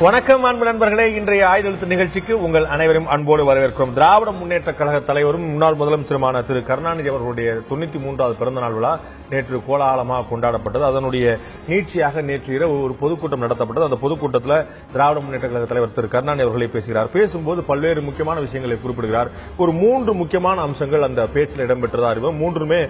வணக்கம் அன்பு நண்பர்களே, இன்றைய ஆயுதெழுத்து நிகழ்ச்சிக்கு உங்கள் அனைவரும் அன்போடு வரவேற்கிறோம். திராவிட முன்னேற்ற கழக தலைவரும் முன்னாள் முதலமைச்சருமான திரு கருணாநிதி அவர்களுடைய 93வது பிறந்த நாள் விழா நேற்று கோலாகலமாக கொண்டாடப்பட்டது. அதனுடைய நீட்சியாக நேற்று இரவு ஒரு பொதுக்கூட்டம் நடத்தப்பட்டது. அந்த பொதுக்கூட்டத்தில் திராவிட முன்னேற்ற கழக தலைவர் திரு கருணாநிதி அவர்களை பேசுகிறார். பேசும்போது பல்வேறு முக்கியமான விஷயங்களை குறிப்பிடுகிறார். ஒரு 3 முக்கியமான அம்சங்கள் அந்த பேச்சில் இடம்பெற்றதா அறிவோம். மூன்றுமே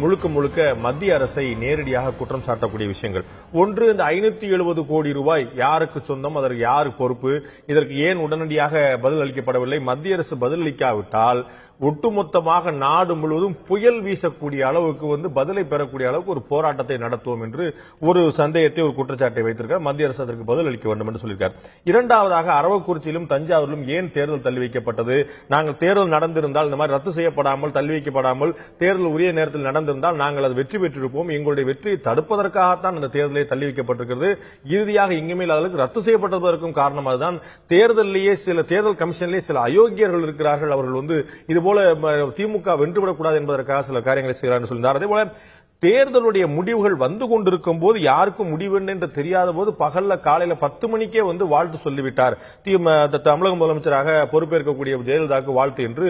முழுக்க முழுக்க மத்திய அரசை நேரடியாக குற்றம் சாட்டக்கூடிய விஷயங்கள். ஒன்று, இந்த 570 கோடி ரூபாய் யாருக்கு சொந்தம், அதற்கு யார் பொறுப்பு, இதற்கு ஏன் உடனடியாக பதில் அளிக்கப்படவில்லை, மத்திய அரசு பதில் அளிக்காவிட்டால் ஒட்டுமொத்தமாக நாடு முழுவதும் புயல் வீசக்கூடிய அளவுக்கு பதிலை பெறக்கூடிய அளவுக்கு ஒரு போராட்டத்தை நடத்துவோம் என்று ஒரு சந்தேகத்தை, ஒரு குற்றச்சாட்டை வைத்திருக்கார். மத்திய அரசு அதற்கு பதில் அளிக்க வேண்டும் என்று சொல்லியிருக்கார். இரண்டாவதாக, அரவக்குறிச்சியிலும் தஞ்சாவூரிலும் ஏன் தேர்தல் தள்ளி வைக்கப்பட்டது, நாங்கள் தேர்தல் நடந்திருந்தால் இந்த மாதிரி ரத்து செய்யப்படாமல் தள்ளி வைக்கப்படாமல் தேர்தல் உரிய நேரத்தில் நடந்திருந்தால் நாங்கள் அது வெற்றி பெற்றிருப்போம், எங்களுடைய வெற்றியை தடுப்பதற்காகத்தான் அந்த தேர்தலை தள்ளி வைக்கப்பட்டிருக்கிறது. இறுதியாக இங்குமேல் அதற்கு ரத்து செய்யப்பட்டதற்கும் காரணம் அதுதான். தேர்தலிலேயே தேர்தல் கமிஷனிலேயே சில அயோக்கியர்கள் இருக்கிறார்கள். அவர்கள் இதுபோல திமுக வென்றுவிடக்கூடாது என்பதற்காக சில காரியங்களை செய்கிறார் சொல்கிறார். அதேபோல தேர்தலுடைய முடிவுகள் வந்து கொண்டிருக்கும் போது யாருக்கும் முடிவு என்று தெரியாத போது பகல்ல காலையில 10 மணிக்கே வாழ்த்து சொல்லிவிட்டார். தமிழக முதலமைச்சராக பொறுப்பேற்கக்கூடிய ஜெயலலிதாவுக்கு வாழ்த்து என்று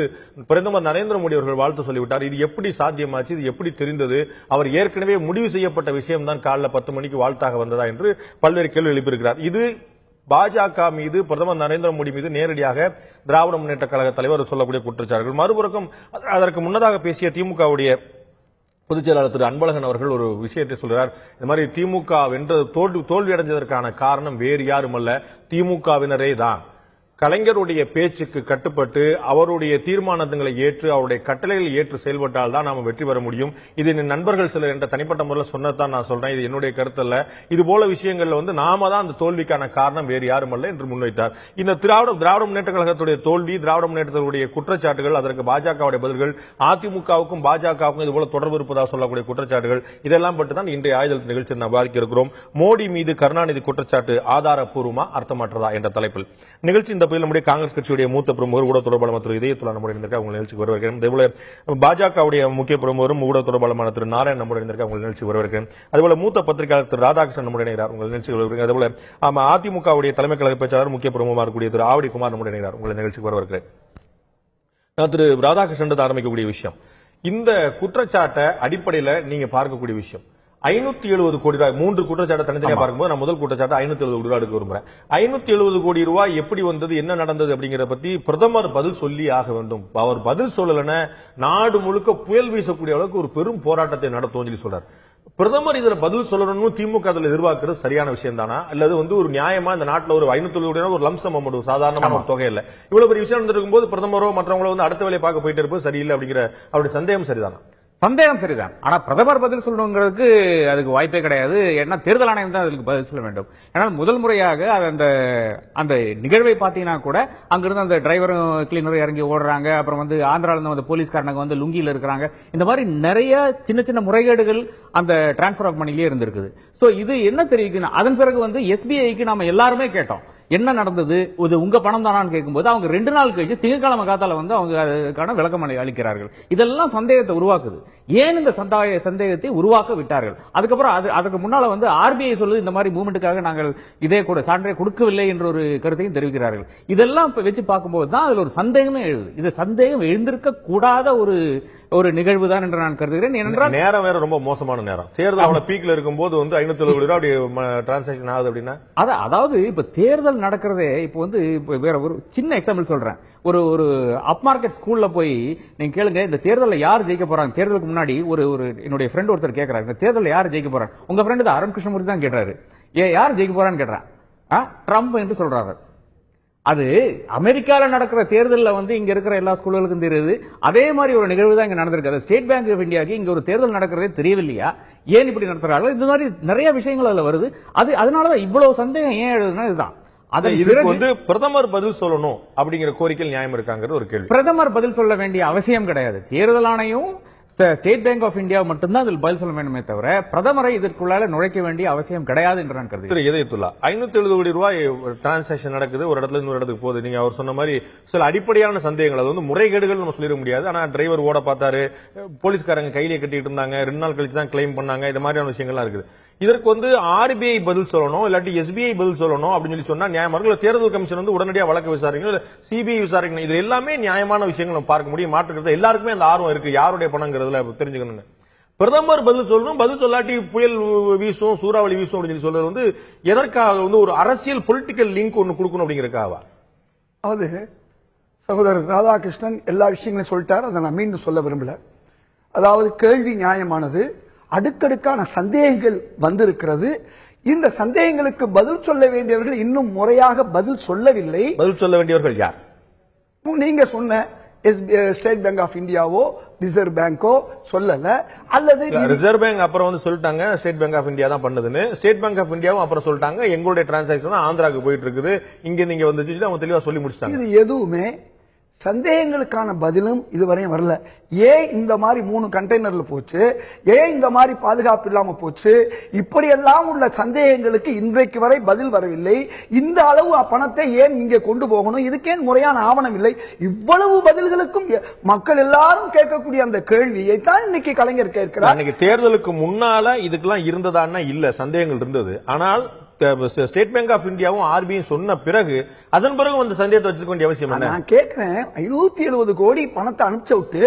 பிரதமர் நரேந்திர மோடி அவர்கள் வாழ்த்து சொல்லிவிட்டார். இது எப்படி சாத்தியமாச்சு, இது எப்படி தெரிந்தது, அவர் ஏற்கனவே முடிவு செய்யப்பட்ட விஷயம் தான் காலைல 10 மணிக்கு வாழ்த்தாக வந்ததா என்று பல்வேறு கேள்வி எழுப்பியிருக்கிறார். இது பாஜக மீது, பிரதமர் நரேந்திர மோடி மீது நேரடியாக திராவிட முன்னேற்ற கழக தலைவர் சொல்லக்கூடிய குற்றச்சாட்டுகள். மறுபுறம் அதற்கு முன்னதாக பேசிய திமுகவுடைய பொதுச் செயலாளர் திரு அன்பழகன் அவர்கள் ஒரு விஷயத்தை சொல்கிறார். இந்த மாதிரி திமுக வென்றது தோல்வி அடைஞ்சதற்கான காரணம் வேறு யாரும் அல்ல, திமுகவினரே தான். கலைஞருடைய பேச்சுக்கு கட்டுப்பட்டு அவருடைய தீர்மானங்களை ஏற்று அவருடைய கட்டளைகளை ஏற்று செயல்பட்டால் தான் நாம வெற்றி பெற முடியும். இது என் நண்பர்கள் சிலர் என்ற தனிப்பட்ட முறையில் சொன்னதான் நான் சொல்றேன். இது என்னுடைய கருத்து அல்ல. இது போல விஷயங்கள்ல நாம தான் அந்த தோல்விக்கான காரணம், வேறு யாரும் அல்ல என்று முன்வைத்தார். இந்த திராவிட முன்னேற்ற கழகத்துடைய தோல்வி, திராவிட முன்னேற்றத்துடைய குற்றச்சாட்டுகள், அதற்கு பாஜகவுடைய பதில்கள், அதிமுகவுக்கும் பாஜகவுக்கும் இதுபோல தொடர்பு இருப்பதாக சொல்லக்கூடிய குற்றச்சாட்டுகள், இதெல்லாம் பற்றி தான் இன்றைய ஆயுதெழுத்து நிகழ்ச்சி நாம் விவாதிக்க இருக்கிறோம். மோடி மீது கருணாநிதி குற்றச்சாட்டு ஆதாரப்பூர்வமா, அர்த்தமற்றதா என்ற தலைப்பில் நிகழ்ச்சி. இந்த நம்முடைய காங்கிரஸ் கட்சியுடைய மூத்த பிரமுகர், ஊடக தொடர்பாளர் திரு இதயத்துல்லா நம்முடைய உங்கள் நிகழ்ச்சிக்கு வரவேற்கிறேன். அதேபோல பாஜகவுடைய முக்கிய பிரமுகரும் ஊடக தொடர்பாளர் திரு நாராயண் நம்முடைய உங்கள் நிகழ்ச்சிக்கு வரவேற்கிறேன். அதேபோல மூத்த பத்திரிகையாளர் திரு ராதாகிருஷ்ணன் நம்முடைய இணைகிறார், உங்கள் நிகழ்ச்சிக்கு வரவேற்கிறேன். அதேபோல அதிமுகவுடைய தலைமை கழக பேச்சாளர் முக்கிய பிரமுகமாக இருக்கக்கூடிய திரு ஆவடி குமார் நம்முடைய இணைகிறார், உங்கள் நிகழ்ச்சிக்கு வரவேற்கிறேன். நான் திரு ராதாகிருஷ்ணன் ஆரம்பிக்கக்கூடிய விஷயம், இந்த குற்றச்சாட்டை அடிப்படையில் நீங்க பார்க்கக்கூடிய விஷயம் 570 கோடி ரூபாய். 3 குற்றச்சாட்டு தனித்தனியாக பார்க்கும்போது நான் முதல் குற்றச்சாட்டு 570 கோடி ரூபாய் எடுக்க விரும்புறேன். 570 கோடி ரூபாய் எப்படி வந்தது, என்ன நடந்தது அப்படிங்கறத பத்தி பிரதமர் பதில் சொல்லி ஆக வேண்டும். அவர் பதில் சொல்லலன்னா நாடு முழுக்க புயல் வீசக்கூடிய அளவுக்கு ஒரு பெரும் போராட்டத்தை நடத்தும் சொல்லி சொல்றார். பிரதமர் இதுல பதில் சொல்லணும்னு திமுக அதில் எதிர்பார்க்கிறது சரியான விஷயம் தானா, அல்லது ஒரு நியாயமா இந்த நாட்டில் ஒரு 570 கோடி ஒரு லம்சம் அமௌண்ட், சாதாரணமான ஒரு தொகை இல்ல, இவ்வளவு பெரிய விஷயம் நடந்திருக்கும் போது பிரதமரோ மற்றவங்களோ அடுத்த வேலையை பார்க்க போயிட்டு இருப்பது சரியில்லை அப்படிங்கிற அவருடைய சந்தேகம் சரிதானா? சந்தேகம் சரிதான். ஆனா பிரதமர் பதில் சொல்லணுங்கிறதுக்கு அதுக்கு வாய்ப்பே கிடையாது. ஏன்னா தேர்தல் ஆணையம் தான் அதுக்கு பதில் சொல்ல வேண்டும். ஏன்னா முதல் முறையாக அந்த நிகழ்வை பார்த்தீங்கன்னா கூட அங்கிருந்து அந்த டிரைவரும் கிளீனரும் இறங்கி ஓடுறாங்க. அப்புறம் ஆந்திரால இருந்து போலீஸ்காரங்க லுங்கியில இருக்கிறாங்க. இந்த மாதிரி நிறைய சின்ன சின்ன முறைகேடுகள் அந்த டிரான்ஸ்பர் ஆஃப் மணிலேயே இருந்திருக்குது. சோ இது என்ன தெரிவிக்குன்னா, அதன் பிறகு எஸ்பிஐக்கு நாம எல்லாருமே கேட்டோம் என்ன நடந்தது, இது உங்க பணம் தானான்னு கேட்கும்போது அவங்க 2 நாள் கழிச்சு திங்கட்கிழமை காத்தால அவங்க அதுக்கான விளக்கம் அளிக்கிறார்கள். இதெல்லாம் சந்தேகத்தை உருவாக்குது. ஏன் இந்த சந்தேகத்தை உருவாக்க விட்டார்கள்? அதுக்கப்புறம் அதுக்கு முன்னால ஆர்பிஐ சொல்லுது இந்த மாதிரி மூவ்மெண்ட்டுக்காக நாங்கள் இதே கூட சான்றை கொடுக்கவில்லை என்ற ஒரு கருத்தையும் தெரிவிக்கிறார்கள். இதெல்லாம் வச்சு பார்க்கும்போது தான் அதுல ஒரு சந்தேகமே எழுது. இது சந்தேகம் எழுந்திருக்க கூடாத ஒரு நிகழ்வு தான் என்று நான் கருதுகிறேன். ஏனென்றால் நேரம் வேற ரொம்ப மோசமான நேரம். தேர்தல் பீக்ல இருக்கும்போது 570 கோடி ரூபாய் டிரான்சாக்சன் ஆகுது அப்படின்னா, அதாவது இப்ப தேர்தல் நடக்கிறதே இப்ப வேற ஒரு சின்ன எக்ஸாம்பிள் சொல்றேன். ஒரு அப் மார்க்கெட் ஸ்கூல்ல போய் நீங்க கேளுங்க, இந்த தேர்தலில் யார் ஜெயிக்க போறாங்க. தேர்தலுக்கு முன்னாடி என்னுடைய ஃப்ரெண்ட் ஒருத்தர் கேட்கிறாரு, இந்த தேர்தலில் யார் ஜெயிக்க போறாங்க. உங்க ஃப்ரெண்ட் அருண் கிருஷ்ணமூர்த்தி தான் கேட்டாரு. யார் ஜெயிக்க போறான்னு கேட்டான். ட்ரம்ப் என்று சொல்றாரு. அது அமெரிக்கால நடக்கிற தேர்தலில் இங்க இருக்கிற எல்லா ஸ்கூல்களுக்கும் தெரியுது. அதே மாதிரி ஒரு நிகழ்வு தான் இங்க நடந்திருக்கு. ஸ்டேட் பேங்க் ஆஃப் இந்தியாவுக்கு இங்க ஒரு தேர்தல் நடக்கிறதே தெரியவில்லையா, ஏன் இப்படி நடத்துறாங்க, இந்த மாதிரி நிறைய விஷயங்கள் அதுல வருது. அதனாலதான் இவ்வளவு சந்தேகம் ஏன் எழுதுனா இதுதான். இதுக்கு பிரதமர் பதில் சொல்லணும் அப்படிங்கிற கோரிக்கை நியாயம் இருக்காங்கிறது ஒரு கேள்வி. பிரதமர் பதில் சொல்ல வேண்டிய அவசியம் கிடையாது. தேர்தல் ஆணையம் ஸ்டேட் பேங்க் ஆஃப் இந்தியா மட்டும்தான் அதில் பதில் சொல்ல வேண்டுமே தவிர பிரதமரை இதற்குள்ளால நுழைக்க வேண்டிய அவசியம் கிடையாது என்று நான் கருதுகிறேன். இதயத்துல்லா 570 கோடி ரூபாய் டிரான்சாக்சன் நடக்குது, ஒரு இடத்துல இன்னொரு இடத்துக்கு போகுது. நீங்க அவர் சொன்ன மாதிரி சில அடிப்படையான சந்தேகங்கள், அது முறைகேடுகள் நம்ம சொல்லிட முடியாது. ஆனா டிரைவர் ஓட பார்த்தாரு, போலீஸ்காரங்க கையிலே கட்டிட்டு இருந்தாங்க, 2 நாள் கழிச்சு தான் கிளைம் பண்ணாங்க, இந்த மாதிரியான விஷயங்கள்லாம் இருக்குது. இதற்கு வந்து ஆர்பிஐ பதில் சொல்லணும், இல்லாட்டி எஸ்பிஐ பதில் சொல்லணும் அப்படின்னு சொன்னா நியாயமா இருக்கும். தேர்தல் கமிஷன் வந்து உடனடியாக வழக்கு விசாரிக்கணும், சிபிஐ விசாரிக்கணும். இது எல்லாமே நியாயமான விஷயங்கள் நம்ம பார்க்க முடியும். மாற்றுக்கிறது எல்லாருக்குமே அந்த ஆர்வம் இருக்கு, யாருடைய பணங்கிறதுல தெரிஞ்சுக்கணும். பிரதமர் பதில் சொல்லணும், பதில் சொல்லாட்டி புயல் வீசும், சூறாவளி வீசும் அப்படின்னு சொல்றது வந்து எதற்காக வந்து ஒரு அரசியல் பொலிட்டிக்கல் லிங்க் ஒன்னு கொடுக்கணும் அப்படிங்கறதுக்காக. அது சகோதரர் ராதாகிருஷ்ணன் எல்லா விஷயங்களையும் சொல்லிட்டார், அதை நான் மீண்டும் சொல்ல விரும்பல. அதாவது கேள்வி நியாயமானது, அடுக்கடுக்கான சந்தேகங்கள் வந்திருக்கிறது. இந்த சந்தேகங்களுக்கு பதில் சொல்ல வேண்டியவர்கள் இன்னும் முறையாக பதில் சொல்லவில்லை. பதில் சொல்ல வேண்டியவர்கள் யார்? நீங்க சொன்ன ஸ்டேட் பேங்க் ஆஃப் இந்தியாவோ ரிசர்வ் பேங்கோ சொல்லல, அல்லது ரிசர்வ் பேங்க் அப்புறம் வந்து சொல்லிட்டாங்க ஸ்டேட் பேங்க் ஆஃப் இந்தியா தான் பண்ணுதுன்னு. ஸ்டேட் பேங்க் ஆஃப் இந்தியாவும் அப்புறம் சொல்லிட்டாங்க எங்களுடைய டிரான்சாக்சன் ஆந்திராவுக்கு போயிட்டு இருக்குது, இங்க நீங்க வந்து அவங்க தெளிவா சொல்லி முடிச்சிட்டாங்க. இது எதுவுமே சந்தேகங்களுக்கான பதிலும் இதுவரையும் வரல. ஏன் இந்த மாதிரி 3 கண்டெய்னர்ல போச்சு, ஏன் இந்த மாதிரி பாதுகாப்பு இல்லாம போச்சு, இப்படியெல்லாம் உள்ள சந்தேகங்களுக்கு இன்றைக்கு வரை பதில் வரவில்லை. இந்த அளவு பணத்தை ஏன் இங்கே கொண்டு போகணும், இதுக்கேன் முறையான ஆவணம் இல்லை. இவ்வளவு பதில்களுக்கும் மக்கள் எல்லாரும் கேட்கக்கூடிய அந்த கேள்வியை தான் இன்னைக்கு கலைஞர் கேட்கிறார். இன்னைக்கு தேர்தலுக்கு முன்னால இதுக்கெல்லாம் இருந்ததான்னா இல்ல, சந்தேகங்கள் இருந்தது. ஆனால் ஸ்டேட் பேங்க் ஆஃப் இந்தியாவும் ஆர்பிஐ சொன்ன பிறகு அதன் பிறகு வந்து சந்தேகத்தை வச்சுக்க வேண்டிய அவசியம் என்ன? நான் கேட்கிறேன், 570 கோடி பணத்தை அனுப்பிச்சு விட்டு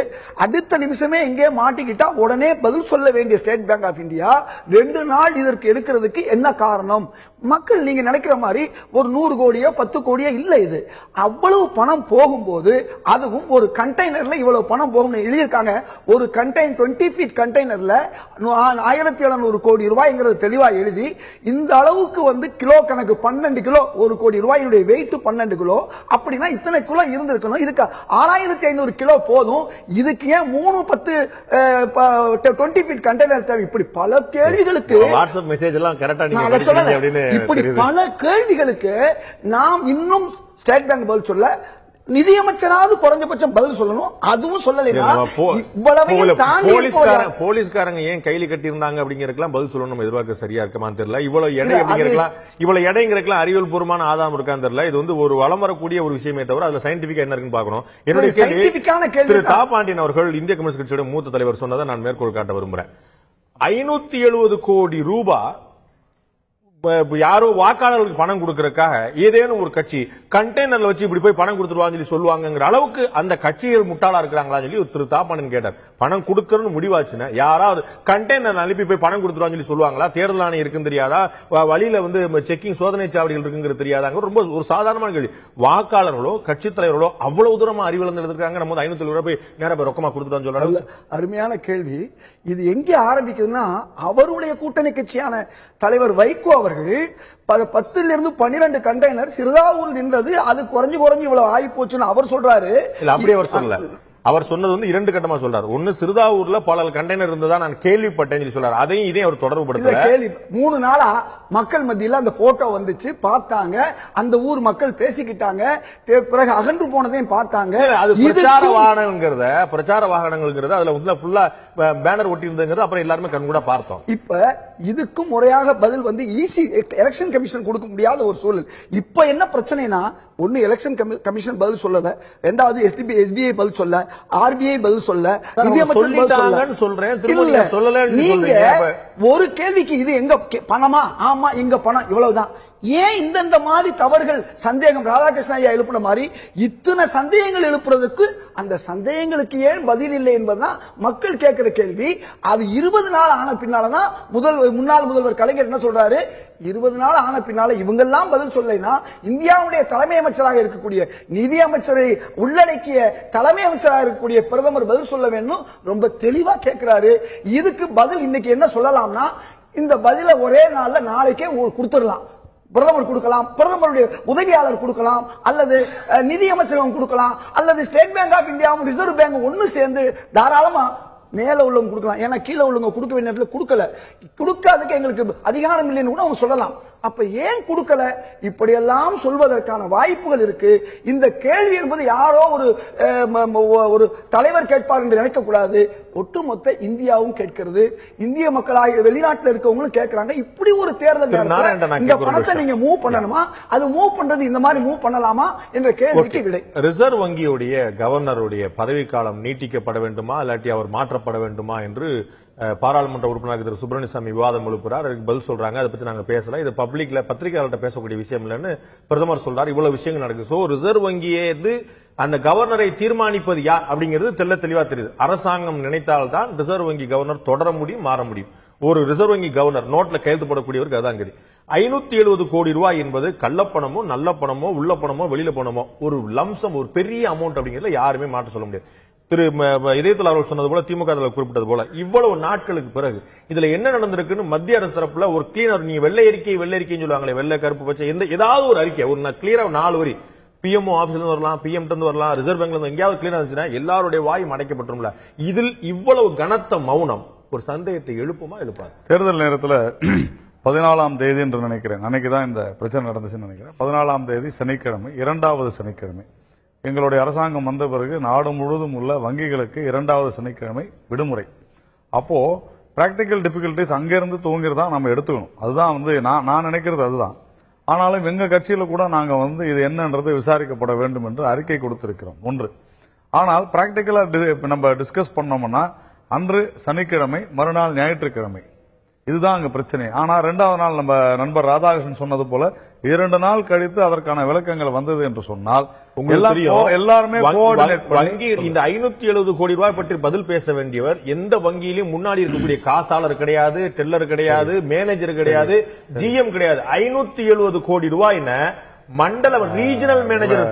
அடுத்த நிமிஷமே எங்கே மாட்டிக்கிட்டா உடனே பதில் சொல்ல வேண்டிய ஸ்டேட் பேங்க் ஆஃப் இந்தியா 2 நாள் இதற்கு எடுக்கிறதுக்கு என்ன காரணம்? மக்கள் நீங்க நினைக்கிற மாதிரி ஒரு 100 கோடியோ 10 கோடியோ இல்ல, இது அவ்வளவு பணம் போகும்போது அதுவும் ஒரு கண்டெய்னர்ல இவ்வளவு பணம் போகும் எழுதியிருக்காங்க. ஒரு 20 ஃபீட் கண்டெய்னர்ல 1700 கோடி ரூபாய்ங்கிறது தெளிவா எழுதி, இந்த அளவுக்கு வந்து கிலோ கணக்கு 12 கிலோ, 1 கோடி ரூபாயினுடைய வெயிட் 12 கிலோ, அப்படின்னா இத்தனை கிலோ இருந்திருக்கணும். இதுக்கு 6500 கிலோ போதும், இதுக்கு ஏன் 20 ஃபீட் கண்டெய்னர் தேவை? இப்படி பல கேள்விகளுக்கு வாட்ஸ்அப் மெசேஜ் எல்லாம் கரெக்டா நீங்க படிக்கிறீங்க அப்படின்னு இப்படி பல கேள்விகளுக்கு நாம் இன்னும் ஸ்டேட் பேங்க் பதில் சொல்ல, நிதியமைச்சராவது குறைஞ்சபட்சம் பதில் சொல்லணும், அதுவும் சொல்லலைன்னா போலீஸ்காரங்க ஏன் கையில கட்டி இருந்தாங்க அப்படிங்கறதுலாம் பதில் சொல்லணும். எதிர்பார்க்க சரியா இருக்குமான்னு தெரியல. இவ்வளவு எடை அப்படிங்கறதுலாம், இவ்வளவு எடைங்கிறதுலாம் அறிவியல் பூர்வமான ஆதாரம் இருக்கான்னு தெரியல. இது வந்து ஒரு வளம் வரக்கூடிய ஒரு விஷயமே தவிர அதுல சயின்டிபிக்கா என்ன இருக்குன்னு பார்க்கணும். என்னுடைய கேள்வி, திரு தா பாண்டியன் அவர்கள் இந்திய கம்யூனிஸ்ட் கட்சியோட மூத்த தலைவர் சொன்னதை நான் மேற்கோள் காட்ட விரும்புறேன். 570 கோடி ரூபாய் யாரோ வாக்காளர்களுக்கு பணம் கொடுக்கறதுக்காக ஏதேனும் ஒரு கட்சி கண்டெய்னர்ல வச்சு இப்படி போய் பணம் கொடுத்துருவாங்க சொல்லி சொல்லுவாங்கிற அளவுக்கு அந்த கட்சிகள் முட்டாளா இருக்கிறாங்களா சொல்லி திரு தாப்பானன் கேட்டார். பணம் கொடுக்கறன்னு முடிவாச்சுன்னா யாராவது கண்டெய்னர் அனுப்பி போய் பணம் கொடுத்துருவாங்க சொல்லி சொல்லுவாங்களா? தேர்தல் ஆணையம் இருக்குன்னு தெரியாதா? வழியில வந்து செக்கிங் சோதனை சாவடிகள் இருக்குங்கிறது தெரியாதாங்க? ரொம்ப ஒரு சாதாரணமான கேள்வி. வாக்காளர்களோ கட்சி தலைவர்களோ அவ்வளவு தூரமா அறிவிழந்து எடுத்துருக்காங்க. நம்ம 500 ரூபாய் போய் நேரம் போய் ரொக்கமா கொடுத்துட்டான்னு சொல்றாங்க. அருமையான கேள்வி. இது எங்கே ஆரம்பிக்குதுன்னா, அவருடைய கூட்டணி கட்சியான தலைவர் வைகோ அவர்கள் 10 இருந்து 12 கண்டெய்னர் சிறுதாவூர் நின்றது, அது குறைஞ்சு இவ்வளவு ஆகி போச்சுன்னு அவர் சொல்றாரு. அப்படியே அவர் சொல்லல. அவர் சொன்னது வந்து 2 கட்டமா சொல்றாரு. ஒன்னு, சிறுதாவூர்ல பல கண்டெய்னர் இருந்ததா நான் கேள்விப்பட்டேன்னு சொல்றாரு. அதையும் இதையும் அவர் தொடர்பு படுத்தல. கேள்வி 3 நாளா மக்கள் மத்தியில அந்த போட்டோ வந்துச்சு, பார்த்தாங்க, அந்த ஊர் மக்கள் பேசிக்கிட்டாங்க, பிறகு அகன்று போனதையும் பார்த்தாங்க. அது பிரச்சார வாகனங்கள்ங்கிறது அதுல வந்து ஃபுல்லா பேனர் ஒட்டி இருந்தது. அப்புறம் எல்லாருமே கண்கூட பார்த்தோம். இப்ப இதுக்கும் முறையாக பதில் வந்து ஈஸி எலெக்ஷன் கமிஷன் கொடுக்க முடியாத ஒரு சூழல். இப்ப என்ன பிரச்சனைனா, ஒன்னு எலெக்ஷன் கமிஷன் பதில் சொல்லல, இரண்டாவது எஸ்பிஐ பதில் சொல்ல, ஆர்பிஐ பதில் சொல்ல, நீங்க ஒரு கேள்விக்கு இது எங்க பணமா, ஆமா இங்க பணம், இவ்வளவுதான். ஏன் இந்த மாதிரி தவறுகள் சந்தேகம் ராதாகிருஷ்ணன் ஐயா எழுப்பின மாதிரி இத்தனை சந்தேகங்கள் எழுப்புறதுக்கு அந்த சந்தேகங்களுக்கு ஏன் பதில் இல்லை என்பதுதான் மக்கள் கேட்கிற கேள்வி. அது 20 நாள் ஆன பின்னாலதான் முன்னாள் முதல்வர் கலைஞர் என்ன சொல்றாரு, 20 நாள் ஆன பின்னால இவங்கெல்லாம் பதில் சொல்லலைன்னா இந்தியாவுடைய தலைமை அமைச்சராக இருக்கக்கூடிய நிதி அமைச்சரை உள்ளடக்கிய தலைமை அமைச்சராக இருக்கக்கூடிய பிரதமர் பதில் சொல்ல வேண்டும் ரொம்ப தெளிவா கேட்கிறாரு. இதுக்கு பதில் இன்னைக்கு என்ன சொல்லலாம்னா, இந்த பதில ஒரே நாள்ல நாளைக்கே கொடுத்துடலாம். பிரதமர் கொடுக்கலாம், பிரதமருடைய உதவியாளர் கொடுக்கலாம், அல்லது நிதி அமைச்சகம் கொடுக்கலாம், அல்லது ஸ்டேட் பேங்க் ஆஃப் இந்தியாவும் ரிசர்வ் பேங்க் ஒன்னு சேர்ந்து தாராளமா மேல உள்ளவங்க கொடுக்கலாம். ஏன்னா கீழே உள்ளவங்க கொடுக்க வேண்டிய நேரத்தில் கொடுக்கல, கொடுக்காததுக்கு எங்களுக்கு அதிகாரம் இல்லைன்னு கூட அவங்க சொல்லலாம். அப்ப ஏன் கொடுக்கல? இப்படியெல்லாம் சொல்வதற்கான வாய்ப்புகள் இருக்கு. இந்த கேள்வி என்பது யாரோ ஒரு தலைவர் கேட்பார் என்று நினைக்க கூடாது. ஒட்டுமொத்த இந்தியாவும் கேட்கிறது, இந்திய மக்களாக வெளிநாட்டில் இருக்கவங்களும் கேட்கிறாங்க. இப்படி ஒரு தேர்தல் இந்த பணத்தை நீங்க மூவ் பண்ணணுமா, அது மூவ் பண்றது இந்த மாதிரி மூவ் பண்ணலாமா என்ற கேள்விக்கு விடை. ரிசர்வ் வங்கியுடைய கவர்னருடைய பதவிக்காலம் நீட்டிக்கப்பட வேண்டுமா இல்லாட்டி அவர் மாற்றப்பட வேண்டுமா என்று பாராளுமன்ற உறுப்பினர் திரு சுப்பிரமணியசாமி விவாதம் எழுப்புறார், அதுக்கு பதில் சொல்றாங்க. அதை பத்தி நாங்க பேசல, இது பப்ளிக்ல பத்திரிகையாளர்கிட்ட பேசக்கூடிய விஷயம் இல்லைன்னு பிரதமர் சொல்றாரு. இவ்வளவு விஷயங்கள் நடக்குது. சோ ரிசர்வ் வங்கியே அந்த கவர்னரை தீர்மானிப்பது யார் அப்படிங்கிறது தெளிவா தெரியுது. அரசாங்கம் நினைத்தால்தான் ரிசர்வ் வங்கி கவர்னர் தொடர முடியும், மாற முடியும். ஒரு ரிசர்வ் வங்கி கவர்னர் நோட்ல கையெழுத்து போடக்கூடியவருக்கு அதான் கதி. 570 கோடி ரூபாய் என்பது கள்ளப்பணமோ நல்ல பணமோ உள்ள பணமோ வெளியில பணமோ ஒரு லம்சம், ஒரு பெரிய அமௌண்ட் அப்படிங்கிறதுல யாருமே மாற்ற சொல்ல முடியாது. திரு இதயத்துல் அவர்கள் சொன்னது போல, திமுக குறிப்பிட்டது போல, இவ்வளவு நாட்களுக்கு பிறகு இதுல என்ன நடந்திருக்குன்னு மத்திய அரசு தரப்புல ஒரு கிளீனர், நீங்க வெள்ளை அறிக்கைன்னு சொல்லுவாங்களே, வெள்ளை கருப்பு பச்சை ஏதாவது ஒரு அறிக்கை, ஒரு கிளியரா 4 வரி பிஎம்ஓ ஆபீஸ்ல இருந்து வரலாம், பிஎம் இருந்து வரலாம், ரிசர்வ் பேங்க்ல இருந்து எங்கேயாவது கிளீனா இருந்துச்சுன்னா எல்லாருடைய வாயும் அடைக்கப்பட்டும்ல. இதில் இவ்வளவு கனத்த மௌனம் ஒரு சந்தேகத்தை எழுப்புமா எழுப்பாது? தேர்தல் நேரத்தில் 14ஆம் தேதி என்று நினைக்கிறேன், அன்னைக்குதான் இந்த பிரச்சனை நடந்துச்சுன்னு நினைக்கிறேன். 14ஆம் தேதி சனிக்கிழமை, 2வது சனிக்கிழமை எங்களுடைய அரசாங்கம் வந்த பிறகு நாடு முழுவதும் உள்ள வங்கிகளுக்கு 2வது சனிக்கிழமை விடுமுறை. அப்போ பிராக்டிக்கல் டிஃபிகல்டிஸ் அங்கிருந்து துவங்கிறதா நம்ம எடுத்துக்கணும். அதுதான் நான் நினைக்கிறது அதுதான். ஆனாலும் எங்க கட்சியில கூட நாங்க இது என்னன்றது விசாரிக்கப்பட வேண்டும் என்று அறிக்கை கொடுத்திருக்கிறோம். ஒன்று. ஆனால் பிராக்டிக்கலா நம்ம டிஸ்கஸ் பண்ணோம்னா அன்று சனிக்கிழமை, மறுநாள் ஞாயிற்றுக்கிழமை, இதுதான் அங்க பிரச்சனை. ஆனா 2வது நாள் நம்ம நண்பர் ராதாகிருஷ்ணன் சொன்னது போல 2 நாள் கழித்து அதற்கான விளக்கங்கள் வந்தது என்று சொன்னால் எல்லாருமே வங்கி இந்த 570 கோடி ரூபாய் பற்றி பதில் பேச வேண்டியவர் எந்த வங்கியிலும் முன்னாடி இருக்கக்கூடிய காசாளர் கிடையாது, டெல்லர் கிடையாது, மேனேஜர் கிடையாது, ஜிஎம் கிடையாது. 570 கோடி ரூபாய்ன மண்டல ரீஜனல் மேனேஜர்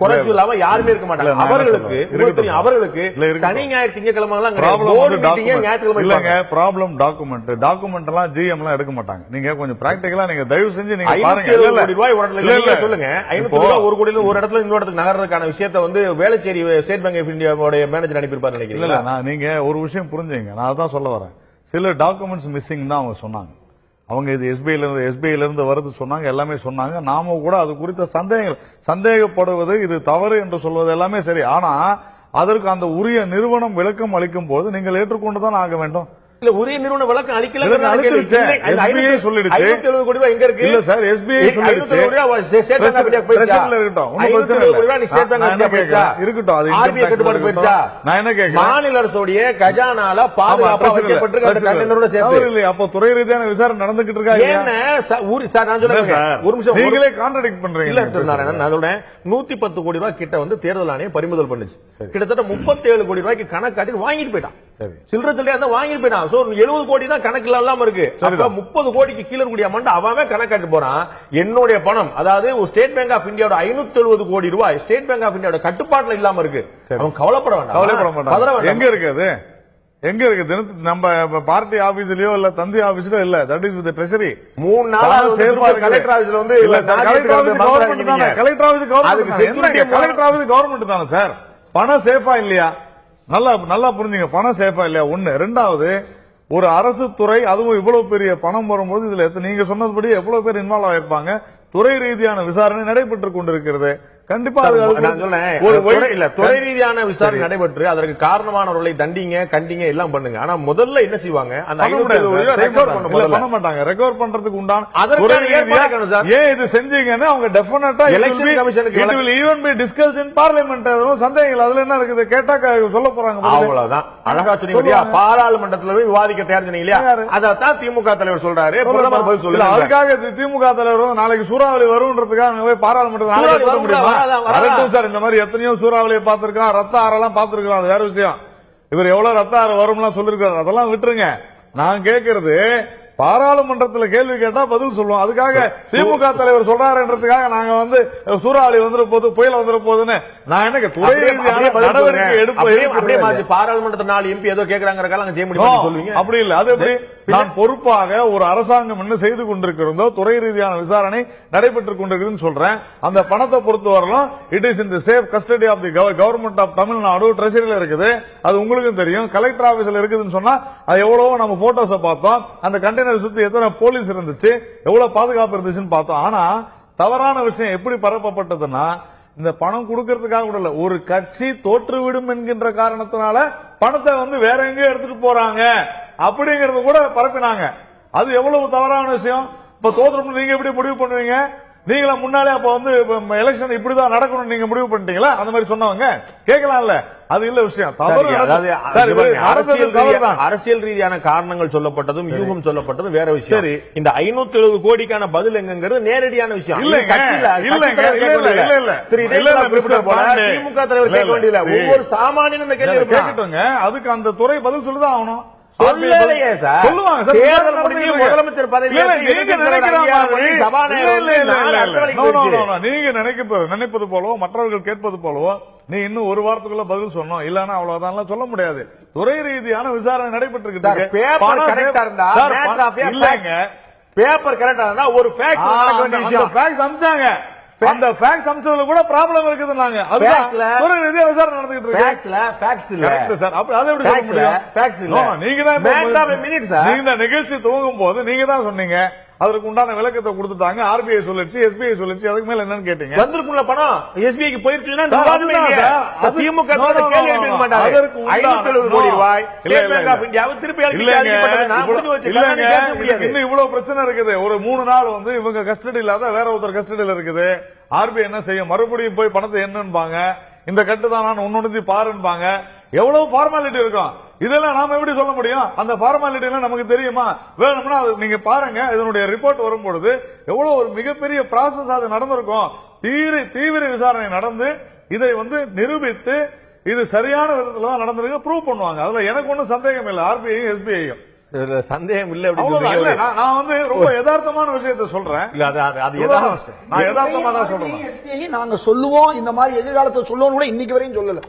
குறைச்சு இல்லாம யாருமே இருக்க மாட்டாங்க. அவர்களுக்கு சனி ஞாயிறு திங்கக்கிழமை ப்ராப்ளம் டாக்குமெண்ட் எல்லாம் ஜிஎம் எல்லாம் எடுக்க மாட்டாங்க. நீங்க கொஞ்சம் பிராக்டிகலா நீங்க தயவு செஞ்சு நீங்க பாருங்க. சொல்லுங்க, 500 ஒரு கோடி ஒரு இடத்துல இன்னொரு இடத்துக்கு நகர்றதுக்கான விஷயத்தை வேளச்சேரி ஸ்டேட் பேங்க் ஆஃப் இந்தியாவுடைய மேனேஜர் அனுப்பியிருப்பாரு நினைக்கிறீங்களா? நீங்க ஒரு விஷயம் புரிஞ்சுங்க, நான் அதான் சொல்ல வரேன். சில டாக்குமெண்ட்ஸ் மிஸ்ஸிங் தான் அவங்க சொன்னாங்க. அவங்க இது எஸ்பிஐல இருந்து வருது சொன்னாங்க, எல்லாமே சொன்னாங்க. நாம கூட அது குறித்த சந்தேகப்படுவது இது தவறு என்று சொல்வது எல்லாமே சரி. ஆனா அதற்கு அந்த உரிய நிறுவனம் விளக்கம் அளிக்கும் போது நீங்கள் ஏற்றுக்கொண்டுதான் ஆக வேண்டும். இல்ல உரிய நிறுவன விளக்கம் அளிக்கல சொல்லிடுச்சு. எங்க இருக்கு? இல்ல சார், எஸ்பிஐ இருக்கட்டும். நான் என்ன கேட்கிறேன், மாநில அரசுடைய கஜானால பாதுகாப்பு அப்போ துறை ரீதியான விசாரணை நடந்துகிட்டு இருக்கா? ஒரு நிமிஷம், நீங்களே கான்ட்ராடிக்ட் பண்றீங்க. நான் சொல்றேன், 110 கோடி ரூபாய் கிட்ட தேர்தல் ஆணையம் பறிமுதல் பண்ணுச்சு. கிட்டத்தட்ட 37 கோடி ரூபாய்க்கு கணக்காட்டி வாங்கிட்டு போயிட்டான். சில்லறை சில்லறையா வாங்கிட்டு போயிட்டான். 70 கோடி தான் கணக்குல இல்லாம இருக்கு. 30 கோடிக்கு கீழே கூடிய அமௌண்ட் அவன் கணக்காட்டு போறான். என்னுடைய பணம், அதாவது ஸ்டேட் பேங்க் ஆஃப் இந்தியாவோட 570 கோடி ரூபாய் ஸ்டேட் பேங்க் ஆஃப் இந்தியாவோட கட்டுப்பாட்டுல இல்லாம இருக்கு. அவன் கவலைப்பட வேண்டாம். எங்க இருக்கு அது? எங்க இருக்கு? நம்ம பார்ட்டி ஆபீஸ்லயோ இல்ல தந்தி ஆபீஸ்லயோ இல்ல. That is with treasury. 3 நாள் கலெக்டர் ஆபீஸ்ல கலெக்டர் ஆபீஸ் கவர்மெண்ட் தானே சார். பணம் சேஃபா இல்லையா? நல்லா புரிஞ்சுங்க, பணம் சேஃபா இல்லையா? ஒண்ணு. 2வது, ஒரு அரசு துறை, அதுவும் இவ்வளவு பெரிய பணம் வரும்போது இதுல நீங்க சொன்னதுபடி எவ்வளவு பேர் இன்வால்வ் ஆயிருப்பாங்க. துறை ரீதியான விசாரணை நடைபெற்றுக் கொண்டிருக்கிறது. கண்டிப்பா துறை ரீதியான விசாரணை நடைபெற்று அதற்கு காரணமானவர்களை தண்டிங்க, கண்டிங்க, எல்லாம் பண்ணுங்க. ஆனா முதல்ல என்ன செய்வாங்க, அந்த பண்ண மாட்டாங்க. ரெக்கவர் பண்றதுக்கு உண்டான ஏன் இது செஞ்சீங்கன்னு அவங்க டெஃபினட்டா எலெக்ஷன் கமிஷனுக்கு it will even be discussed in parliament. சந்தேகங்கள் அதுல என்ன இருக்குது கேட்டா சொல்ல போறாங்க. அவ்வளவுதான். அழகா சொன்னீங்க, பாராளுமன்றத்துல விவாதிக்க தயார் இல்லையா? அதான் திமுக தலைவர் சொல்றாரு. அதுக்காக திமுக தலைவர் நாளைக்கு சூறாவளி வரும்ன்றதுக்காக பாராளுமன்றத்தில் சார் இந்த மாதிரி எத்தனையோ சூறாவளியை பார்த்திருக்கான், ரத்த ஆறெல்லாம் பார்த்திருக்கான். அது வேற விஷயம். இவர் எவ்வளவு ரத்த ஆறு வரும்லாம் சொல்லிருக்காரு, அதெல்லாம் விட்டுருங்க. நான் கேட்கறது, பாராளுமன்றத்தில் கேள்வி கேட்டா பதில் சொல்லுவோம். அதுக்காக திமுக தலைவர் சொல்றாருன்றதுக்காக நாங்க சூறாவளி வந்துட போது, புயல் வந்துட போதுன்னு நான் என்ன துறை நடவடிக்கை எடுப்பேன். பாராளுமன்றத்தில் 4 எம்பி ஏதோ கேட்கறாங்க செய்ய முடியும் சொல்லுவீங்க. அப்படி இல்ல. அது எப்படி? நான் பொறுப்பாக ஒரு அரசாங்கம் என்ன செய்து கொண்டிருக்கிறதோ துறை ரீதியான விசாரணை நடைபெற்றுக் கொண்டிருக்குன்னு சொல்றேன். அந்த பணத்தை பொறுத்து வரலாம். It is in the safe custody of the government of Tamil Nadu. ட்ரெஷரியில இருக்குது, அது உங்களுக்கும் தெரியும். கலெக்டர் ஆபீஸ்ல இருக்குதுன்னு சொன்னா அது எவ்வளவோ நம்ம போட்டோஸை பார்த்தோம். அந்த கண்டெய்னர் சுத்தி எத்தனை போலீஸ் இருந்துச்சு, எவ்வளவு பாதுகாப்பு இருந்துச்சுன்னு பார்த்தோம். ஆனா தவறான விஷயம் எப்படி பரப்பப்பட்டதுன்னா, இந்த பணம் கொடுக்கறதுக்காக கூட இல்ல, ஒரு கட்சி தோற்றுவிடும் என்கின்ற காரணத்தினால பணத்தை வேற எங்கேயோ எடுத்துட்டு போறாங்க அப்படிங்கறது கூட பரப்பினாங்க. அது எவ்வளவு தவறான விஷயம். இப்ப தோற்று நீங்க எப்படி முடிவு பண்ணுவீங்க? நீங்களா முன்னாலே அப்ப வந்து எலெக்ஷன் இப்படிதான் நடக்கணும் நீங்க முடிவு பண்ணிட்டீங்களா? அந்த மாதிரி சொன்னவங்க கேட்கலாம்ல. அது இல்ல விஷயம். அரசியல் ரீதியான காரணங்கள் சொல்லப்பட்டதும் யூகம் சொல்லப்பட்டதும் வேற விஷயம். சரி, இந்த 570 கோடிக்கான பதில் எங்கிறது நேரடியான விஷயம். திமுக தலைவர் கேட்க வேண்டியது ஒவ்வொரு சாமானியனும் இந்த கேள்வி கேட்டுங்க. அதுக்கு அந்த துறை பதில் சொல்லிதான் ஆகணும். சொல்லலையே சார். தேர்தல் முடிஞ்சு முதலமைச்சர் பதவி நீங்க நினைப்பது போலவோ மற்றவர்கள் கேட்பது போலவோ நீ இன்னும் ஒரு வாரத்துக்குள்ள பதில் சொன்னோம் இல்லன்னா அவ்வளவுதான் சொல்ல முடியாது. துறை ரீதியான விசாரணை நடைபெற்று இல்லங்க. பேப்பர் கரெக்டா இருந்தா ஒரு ஃபேக்ட் அமிச்சாங்க. அந்த ஃபேக்ஸ் அம்சத்துல கூட ப்ராப்ளம் இருக்குதுன்னாங்க. துறை ரீதியா விசாரணை நடந்துகிட்டு இருக்கு. நீங்க நிகழ்ச்சி துவங்கும் போது நீங்க தான் சொன்னீங்க அதற்கு உண்டான விளக்கத்தை கொடுத்துட்டாங்க. ஆர்பிஐ சொல்லிச்சு, எஸ்பிஐ சொல்லிச்சு. அதுக்கு மேல என்னன்னு கேட்டீங்க? வந்திருக்குள்ள பணம் எஸ்பிஐக்கு போயிருச்சுன்னா திமுக இன்னும் இவ்வளவு பிரச்சனை இருக்குது. ஒரு 3 நாள் வந்து இவங்க கஸ்டடி இல்லாத வேற ஒருத்தர் கஸ்டடியில் இருக்குது. ஆர்பிஐ என்ன செய்யும்? மறுபடியும் போய் பணத்தை என்னன்னு இந்த கட்டு தான் நான் உன்னுணர்த்தி பாருன்பாங்க. எவ்வளவு ஃபார்மாலிட்டி இருக்கும். இதெல்லாம் நாம எப்படி சொல்ல முடியும்? அந்த ஃபார்மாலிட்டி எல்லாம் நமக்கு தெரியுமா? வேணும்னா நீங்க பாருங்க. இதனுடைய ரிப்போர்ட் வரும்பொழுது எவ்வளவு ஒரு மிகப்பெரிய ப்ராசஸ் அது நடந்திருக்கும். தீவிர விசாரணை நடந்து இதை வந்து நிரூபித்து இது சரியான விதத்துல தான் நடந்திருக்கு ப்ரூவ் பண்ணுவாங்க. அதுல எனக்கு ஒன்னும் சந்தேகம் இல்லை. ஆர்பிஐயும் எஸ்பிஐயும் சந்தேகம் இல்ல. நான் வந்து ரொம்ப யதார்த்தமான விஷயத்தை சொல்றேன். நாங்க சொல்லுவோம் இந்த மாதிரி எதிர்காலத்தை சொல்லுவோம் கூட இன்னைக்கு வரையும் சொல்லல.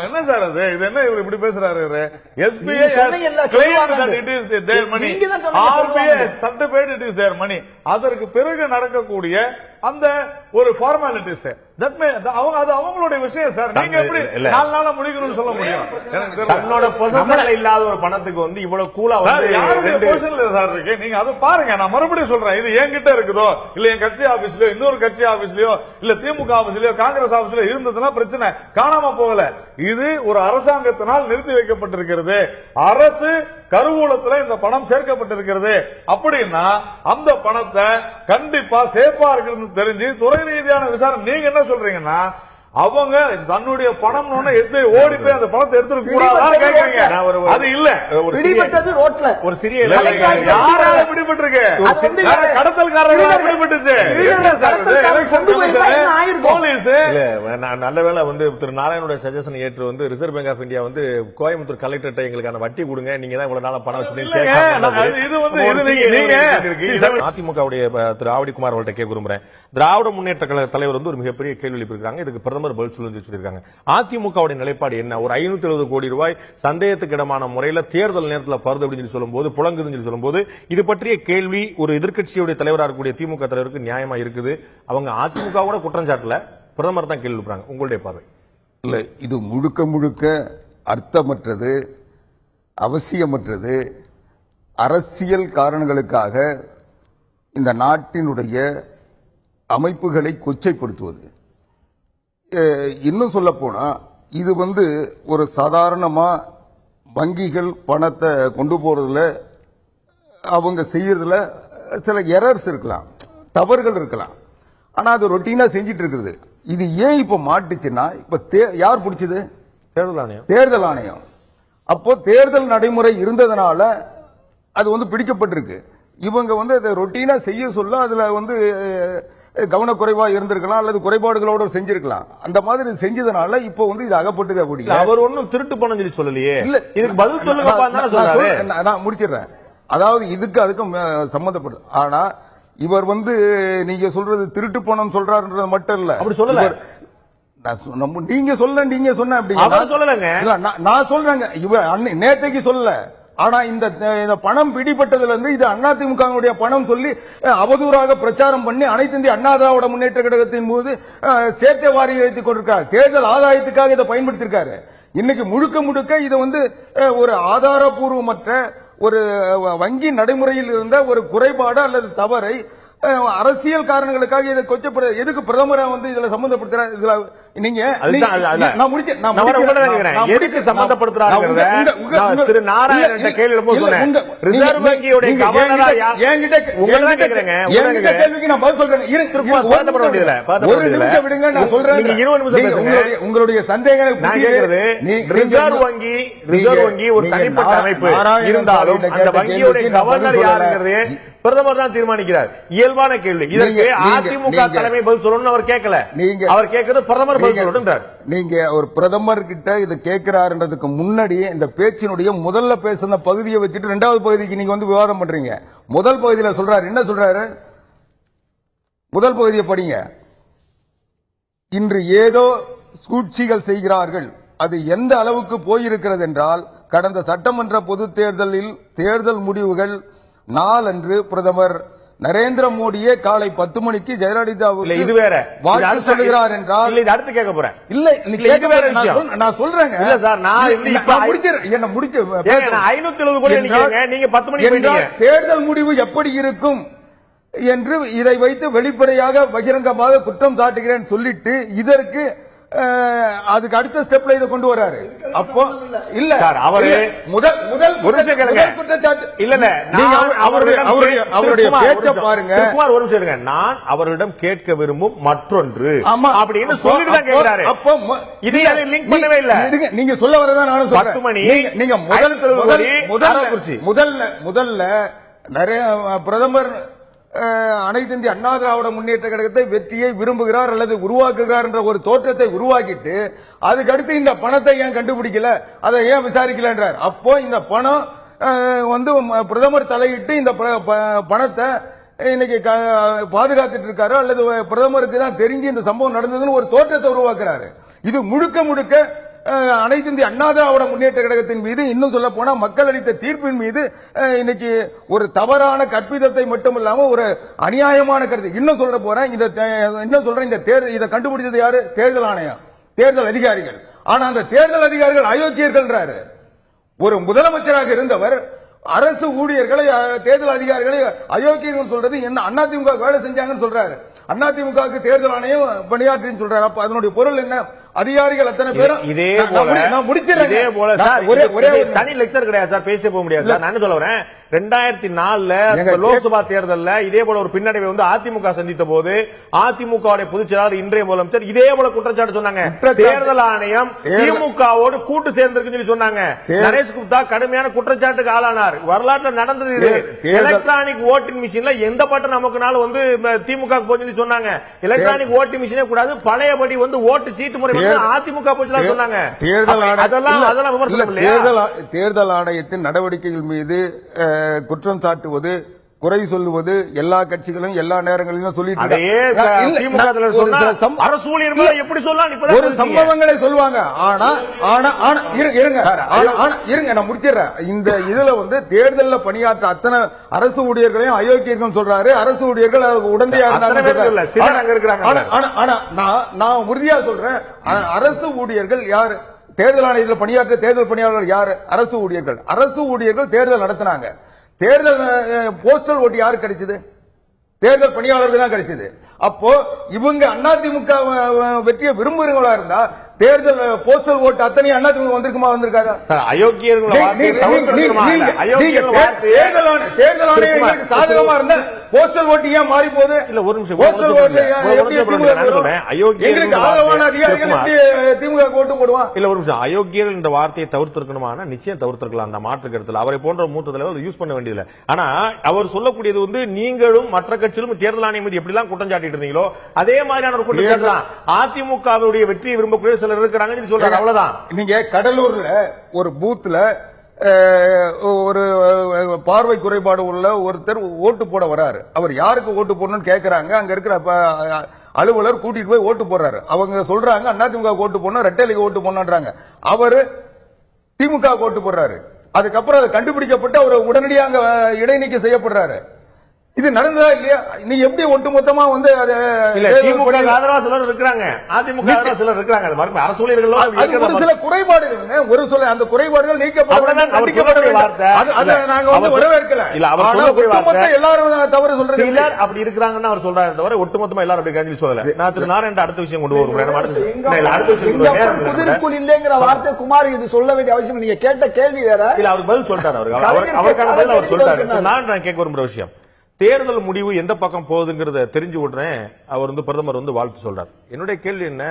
என்ன சார் அது? இது என்ன இவர் இப்படி பேசுறாரு? எஸ்பிஐ மணி அதற்கு பிறகு நடக்கக்கூடிய அந்த ஒரு ஃபார்மாலிட்டிஸ் அவங்களுடைய விஷயம் சார். நீங்க எப்படி 4 நாளா முடிக்கணும்னு சொல்ல முடியும்? தன்னோட பொசிஷன்ல இல்லாத ஒரு பணத்துக்கு வந்து இவ்வளவு கூலா யாருடைய பொசிஷன்ல சார் இருக்கு? நீங்க அதை பாருங்க. நான் மறுபடியும் சொல்றேன். இது என்கிட்ட இருக்குதோ இல்ல என் கட்சி ஆபீஸ்லயோ இன்னொரு கட்சி ஆபீஸ்லயோ இல்ல திமுக ஆபீஸ்லயோ காங்கிரஸ் ஆபீஸ்லயோ இருந்ததுன்னா பிரச்சனை காணாம போகல. இது ஒரு அரசாங்கத்தினால் நிறுத்தி வைக்கப்பட்டிருக்கிறது. அரசு கருவூலத்தில் இந்த பணம் சேர்க்கப்பட்டிருக்கிறது. அப்படின்னா அந்த பணத்தை கண்டிப்பா சேஃபா இருக்கிறது தெரிஞ்சு துறை ரீதியான விசாரணை. நீங்க என்ன சொல்றீங்கன்னா அவங்க தன்னுடைய பணம் ஓடி போய் அந்த பணத்தை எடுத்துட்டு கூடாது. அது இல்ல. பிடிபட்டது ரோட்ல ஒரு சிறிய யாரால பிடிபட்டிருக்கு? கடத்தல்காரர்கள் பிடிபட்டுச்சு. நல்ல வேளை வந்து திரு நாராயணனுடைய சஜஷன் ஏற்று வந்து ரிசர்வ் பேங்க் ஆஃப் இந்தியா வந்து கோயம்புத்தூர் கலெக்டர் எங்களுக்கான வட்டி கொடுங்க, நீங்க தான் இவ்வளவு நாள பணம் அதிமுகவுடைய திரு ஆவடிக்குமார் அவர்கிட்ட கேட்க விரும்புறேன். திராவிட முன்னேற்ற கழக தலைவர் வந்து ஒரு மிகப்பெரிய கேள்வி எழுப்பியிருக்காங்க. இதுக்கு பிரதமர் பதில் சொல்லியிருக்காங்க. அதிமுகவுடைய நிலைப்பாடு என்ன? ஒரு 570 கோடி ரூபாய் சந்தேகத்துக்கு இடமான முறையில் தேர்தல் நேரத்தில் பருது அப்படின்னு சொல்லும்போது புலங்குதுன்னு சொல்லும்போது இது பற்றிய கேள்வி ஒரு எதிர்க்கட்சியுடைய தலைவராக இருக்கக்கூடிய திமுக தலைவருக்கு நியாயமா இருக்குது. அவங்க அதிமுக கூட குற்றஞ்சாட்டுல பிரதமர் தான் கேள்வி எழுப்புறாங்க. உங்களுடைய பார்வை? இல்ல, இது முழுக்க முழுக்க அர்த்தமற்றது, அவசியமற்றது, அரசியல் காரணங்களுக்காக இந்த நாட்டினுடைய அமைப்புகளை கொச்சைப்படுத்துவது. இன்னும் சொல்ல போனா இது வந்து ஒரு சாதாரணமா வங்கிகள் பணத்தை கொண்டு போறதுல அவங்க செய்யறதுல சில எரர்ஸ் இருக்கலாம், தவறுகள் இருக்கலாம். ஆனா அது ரொட்டீனா செஞ்சிட்டு இருக்குது. இது ஏன் இப்ப மாட்டுச்சுன்னா இப்ப யார் பிடிச்சது? தேர்தல் ஆணையம். அப்போ தேர்தல் நடைமுறை இருந்ததுனால அது வந்து பிடிக்கப்பட்டிருக்கு. இவங்க வந்து அதை ரொட்டீனா செய்ய சொல்ல அதுல வந்து கவனக்குறைவா இருந்திருக்கலாம் அல்லது குறைபாடுகளோட செஞ்சிருக்கலாம். அந்த மாதிரி செஞ்சதுனால இப்போ வந்து இது அகப்பட்டது. அப்படி அவர் ஒன்னும் திருட்டு பணம் சொல்லி சொல்லலையே. இல்ல, இதுக்கு பதில் சொல்லுங்க. நான் முடிச்சிடுறேன். அதாவது இதுக்கு அதுக்கும் சம்பந்தப்பட்டு. ஆனா இவர் வந்து நீங்க சொல்றது திருட்டு பணம் சொல்றாருன்றது மட்டும் இல்ல. அப்படி சொல்லல. நீங்க சொன்ன அப்படி சொல்லலங்க. நான் சொல்றேங்க. இவர் நேத்தைக்கு சொல்லல. ஆனா இந்த பணம் பிடிபட்டதுல இருந்து இது அதிமுக பணம் சொல்லி அவதூறாக பிரச்சாரம் பண்ணி அனைத்து இந்திய அண்ணா திராவிட முன்னேற்ற கழகத்தின் போது சேட்டை வாரி வைத்துக் கொண்டிருக்காரு. தேர்தல் ஆதாயத்துக்காக இதை பயன்படுத்தியிருக்காரு. இன்னைக்கு முழுக்க முழுக்க இதை வந்து ஒரு ஆதாரபூர்வமற்ற ஒரு வங்கி நடைமுறையில் இருந்த ஒரு குறைபாடு அல்லது தவறை அரசியல் காரணங்களுக்காக இதை கொச்சப்பட எதுக்கு பிரதமரை வந்து இதுல சம்பந்தப்படுத்துறாரு? இதுல நீங்க அதுதான் நான் முடிச்சேன் எதுக்கு சம்பந்தப்படுத்துறாங்க திரு நாராயணன் கேள்வி சொன்னேன். ரிசர்வ் வங்கியுடைய கவர்னரா உங்களதான் கேக்குறேங்க. கேள்விக்கு நான் பதில் சொல்றேன். ஒரு நிமிஷம் விடுங்க, நான் சொல்றேன். உங்களுடைய சந்தேகம் நான் கேக்குறது, ரிசர்வ் வங்கி ஒரு தனிப்பட்ட அமைப்பு இருந்தாலும் அந்த வங்கியுடைய கவர்னர் யாருங்கிறது பிரதமர் தான் தீர்மானிக்கிறார். இயல்பான கேள்வி. இதற்கு அதிமுக தலைமை பதில் சொல்லணும்னு அவர் கேட்கல. அவர் கேட்கறது பிரதமர் பதில் சொல்லணும். நீங்க ஒரு பிரதமர் கிட்ட இது கேட்கிறாருன்றதுக்கு முன்னாடியே இந்த பேச்சினுடைய முதல்ல பேசின பகுதியை வச்சுட்டு இரண்டாவது பகுதிக்கு நீங்க வந்து விவாதம் பண்றீங்க. முதல் பகுதியில் சொல்றாரு, என்ன சொல்றாரு? முதல் பகுதியை படிங்க. இன்று ஏதோ சூழ்ச்சிகள் செய்கிறார்கள். அது எந்த அளவுக்கு போயிருக்கிறது என்றால், கடந்த சட்டமன்ற பொது தேர்தலில் தேர்தல் முடிவுகள் நாளன்று பிரதமர் நரேந்திர மோடியே காலை 10 மணிக்கு ஜெயலலிதாவுக்கு இது வேற வாழ்த்து சொல்லுகிறார் என்றால், அடுத்து கேட்க போறேன். நான் சொல்றேங்க. என்ன முடிச்சு 570 நீங்க 10 மணிக்கு தேர்தல் முடிவு எப்படி இருக்கும் என்று இதை வைத்து வெளிப்படையாக பகிரங்கமாக குற்றம் சாட்டுகிறேன் சொல்லிட்டு இதற்கு அதுக்கு அடுத்த ஸ்டெப்ல இதை கொண்டு வராரு. அப்போ இல்ல அவரு முதல் குற்றச்சாட்டு இல்ல, அவருடைய பேச்ச பாருங்க. ஒரு நிமிஷம் இருங்க. நான் அவரிடம் கேட்க விரும்பும் மற்றொன்று அப்படின்னு சொல்லிட்டு தான் கேட்கிறாரு. அப்போ இதை லிங்க் பண்ணவே இல்ல. நீங்க சொல்ல வரதான் நானும் சொல்றேன். 10 மணி நீங்க முதல்ல நிறைய பிரதமர் அனைத்து இந்திய அண்ணா திராவிட முன்னேற்ற கழகத்தை வெற்றியை விரும்புகிறார் அல்லது உருவாக்குகிறார் என்ற ஒரு தோற்றத்தை உருவாக்கிட்டு அதுக்கு அடுத்து இந்த பணத்தை ஏன் கண்டுபிடிக்கல, அதை ஏன் விசாரிக்கல என்றார். அப்போ இந்த பணம் வந்து பிரதமர் தலையிட்டு இந்த பணத்தை இன்னைக்கு பாதுகாத்துட்டு இருக்காரு அல்லது பிரதமருக்கு தான் தெரிஞ்சு இந்த சம்பவம் நடந்ததுன்னு ஒரு தோற்றத்தை உருவாக்குறாரு. இது முழுக்க அனைத்து இந்திய அண்ணா திராவிட முன்னேற்ற கழகத்தின் மீது, இன்னும் சொல்ல போனா மக்கள் அளித்த தீர்ப்பின் மீது இன்னைக்கு ஒரு தவறான கற்பிதத்தை மட்டும் இல்லாம ஒரு அநியாயமான கருத்து. இன்னும் சொல்ல போறேன், இதை கண்டுபிடிச்சது யாரு? தேர்தல் ஆணையம், தேர்தல் அதிகாரிகள். ஆனா அந்த தேர்தல் அதிகாரிகள் அயோக்கியர்கள். ஒரு முதலமைச்சராக இருந்தவர் அரசு ஊழியர்களை, தேர்தல் அதிகாரிகளை அயோக்கியர்கள் சொல்றது என்ன? அதிமுக வேலை செஞ்சாங்கன்னு சொல்றாரு. அதிமுக தேர்தல் ஆணையம் பணியாற்றின்னு சொல்றாரு. அப்ப அதனுடைய பொருள் என்ன? அதிகாரிகள் அத்தனை பேரும் இதே போல தனி லெக்சர் கிடையாது சார், பேச போக முடியாது சார். நான் சொல்ல வரேன், 2004 லோக்சபா தேர்தலில் இதே போல ஒரு பின்னடைவை வந்து அதிமுக சந்தித்த போது அதிமுக பொதுச் செயலாளர் இன்றைய முதலமைச்சர் இதே போல குற்றச்சாட்டு சொன்னாங்க. தேர்தல் ஆணையம் திமுகவோடு கூட்டு சேர்ந்திருக்குன்னு சொல்லி சொன்னாங்க. நரேஷ் குப்தா கடுமையான குற்றச்சாட்டுக்கு ஆளானார். வரலாற்றில் நடந்தது இது. எலக்ட்ரானிக் ஓட்டிங் மிஷின்ல எந்த பட்டன் நமக்குனாலும் வந்து திமுக போச்சு சொன்னாங்க. எலக்ட்ரானிக் ஓட்டிங் மிஷினே கூடாது, பழையபடி வந்து ஓட்டு சீட்டு முறை அதிமுக போச்சு சொன்னாங்க. தேர்தல் ஆணையத்தின் நடவடிக்கைகள் மீது குற்றம் சாட்டுவது, குறை சொல்லுவது எல்லா கட்சிகளும் எல்லா நேரங்களிலும் சொல்லிட்டு ஒரு சம்பவங்களை சொல்லுவாங்க. இருங்க நான் முடிச்சிடறேன். இந்த இதுல வந்து தேர்தலில் பணியாற்ற அத்தனை அரசு ஊழியர்களையும் அயோக்கியர்கள் சொல்றாரு. அரசு ஊழியர்கள் உடந்தையா நான் உறுதியா சொல்றேன், அரசு ஊழியர்கள் யாரு? தேர்தல் ஆணையத்தில் பணியாற்ற தேர்தல் பணியாளர்கள் யாரு? அரசு ஊழியர்கள். அரசு ஊழியர்கள் தேர்தல் நடத்தினாங்க. தேர்தல் போஸ்டல் ஓட்டு யாரு கிடைச்சது? தேர்தல் பணியாளர்கள் தான் கிடைச்சது. அப்போ இவங்க அதிமுக வெற்றியை விரும்புறவங்களா இருந்தா தேர்தல் போஸ்டல் ஓட்டு அத்தனை அதிமுக வந்திருக்குமா? வந்திருக்காதா? தேர்தல் ஆணையம் சாதகமா இருந்த போஸ்டல் ஓட்டு ஏன் மாறி போகுது? இல்ல ஒரு நிமிஷம், ஆதரவான அதிகாரிகள் திமுக ஓட்டு போடுவான். இல்ல ஒரு நிமிஷம், அயோக்கியர்கள் என்ற வார்த்தையை தவிர்த்திருக்கணுமா? நிச்சயம் தவிர்த்திருக்கலாம். அந்த மாற்று கருத்துல அவரை போன்ற மூத்த தலைவர் யூஸ் பண்ண வேண்டியதில்லை. ஆனா அவர் சொல்லக்கூடியது வந்து நீங்களும் மற்ற கட்சிகளும் தேர்தல் ஆணையம் மீது எப்படிலாம் குற்றம் சாட்டிட்டு இருந்தீங்களோ அதே மாதிரியான ஒரு குற்றம் தான் அதிமுகவுடைய வெற்றியை விரும்பக்கூடிய சிலர் இருக்கிறாங்க சொல்றாங்க. அவ்வளவுதான். நீங்க கடலூர்ல ஒரு பூத்ல ஒரு பார்வை குறைபாடு உள்ள ஒருத்தர் ஓட்டு போட வராரு. அவர் யாருக்கு ஓட்டு போடணும்னு கேட்கிறாங்க. அங்க இருக்கிற அலுவலர் கூட்டிட்டு போய் ஓட்டு போடுறாரு. அவங்க சொல்றாங்க அதிமுக ஓட்டு போடணும், ரெட்டைலைக்கு ஓட்டு போடணும்ன்றாங்க. அவரு திமுக ஓட்டு போடுறாரு. அதுக்கப்புறம் அதை கண்டுபிடிக்கப்பட்டு அவர் உடனடியாக இடைநீக்கம் செய்யப்படுறாரு. இது நடந்ததா இல்லையா? நீ எப்படி ஒட்டுமொத்தமா வந்து இல்ல திமுக ஆதரவா சிலர் இருக்கிறாங்க, அதிமுக ஆதரவா சிலர் இருக்கிறாங்க. அது மாதிரி அரசு ஊழியர்கள் ஒரு சில குறைபாடுகள், ஒரு சில அந்த குறைபாடுகள் நீக்கப்பட வார்த்தை நாங்க வந்து வரவேற்கல. இல்ல அவர் எல்லாரும் தவறு சொல்றது இல்ல, அப்படி இருக்கிறாங்கன்னு அவர் சொல்றாரு தவிர ஒட்டுமொத்தமா எல்லாரும் அப்படி கஞ்சி சொல்லல. நான் திரு நாராயணன் அடுத்த விஷயம் கொண்டு வருவேன். அடுத்த விஷயம் புதிர்க்குள் இல்லைங்கிற வார்த்தை குமார் இது சொல்ல வேண்டிய அவசியம். நீங்க கேட்ட கேள்வி வேற இல்ல, அவர் பதில் சொல்லிட்டாரு. அவருக்கான பதில் அவர் சொல்லிட்டாரு. நான் கேட்க விரும்புற விஷயம், தேர்தல் முடிவு எந்த பக்கம் போகுதுங்கிறத தெரிஞ்சு உடனே அவர் வந்து பிரதமர் வந்து வாழ்த்து சொல்றார். என்னுடைய கேள்வி என்ன,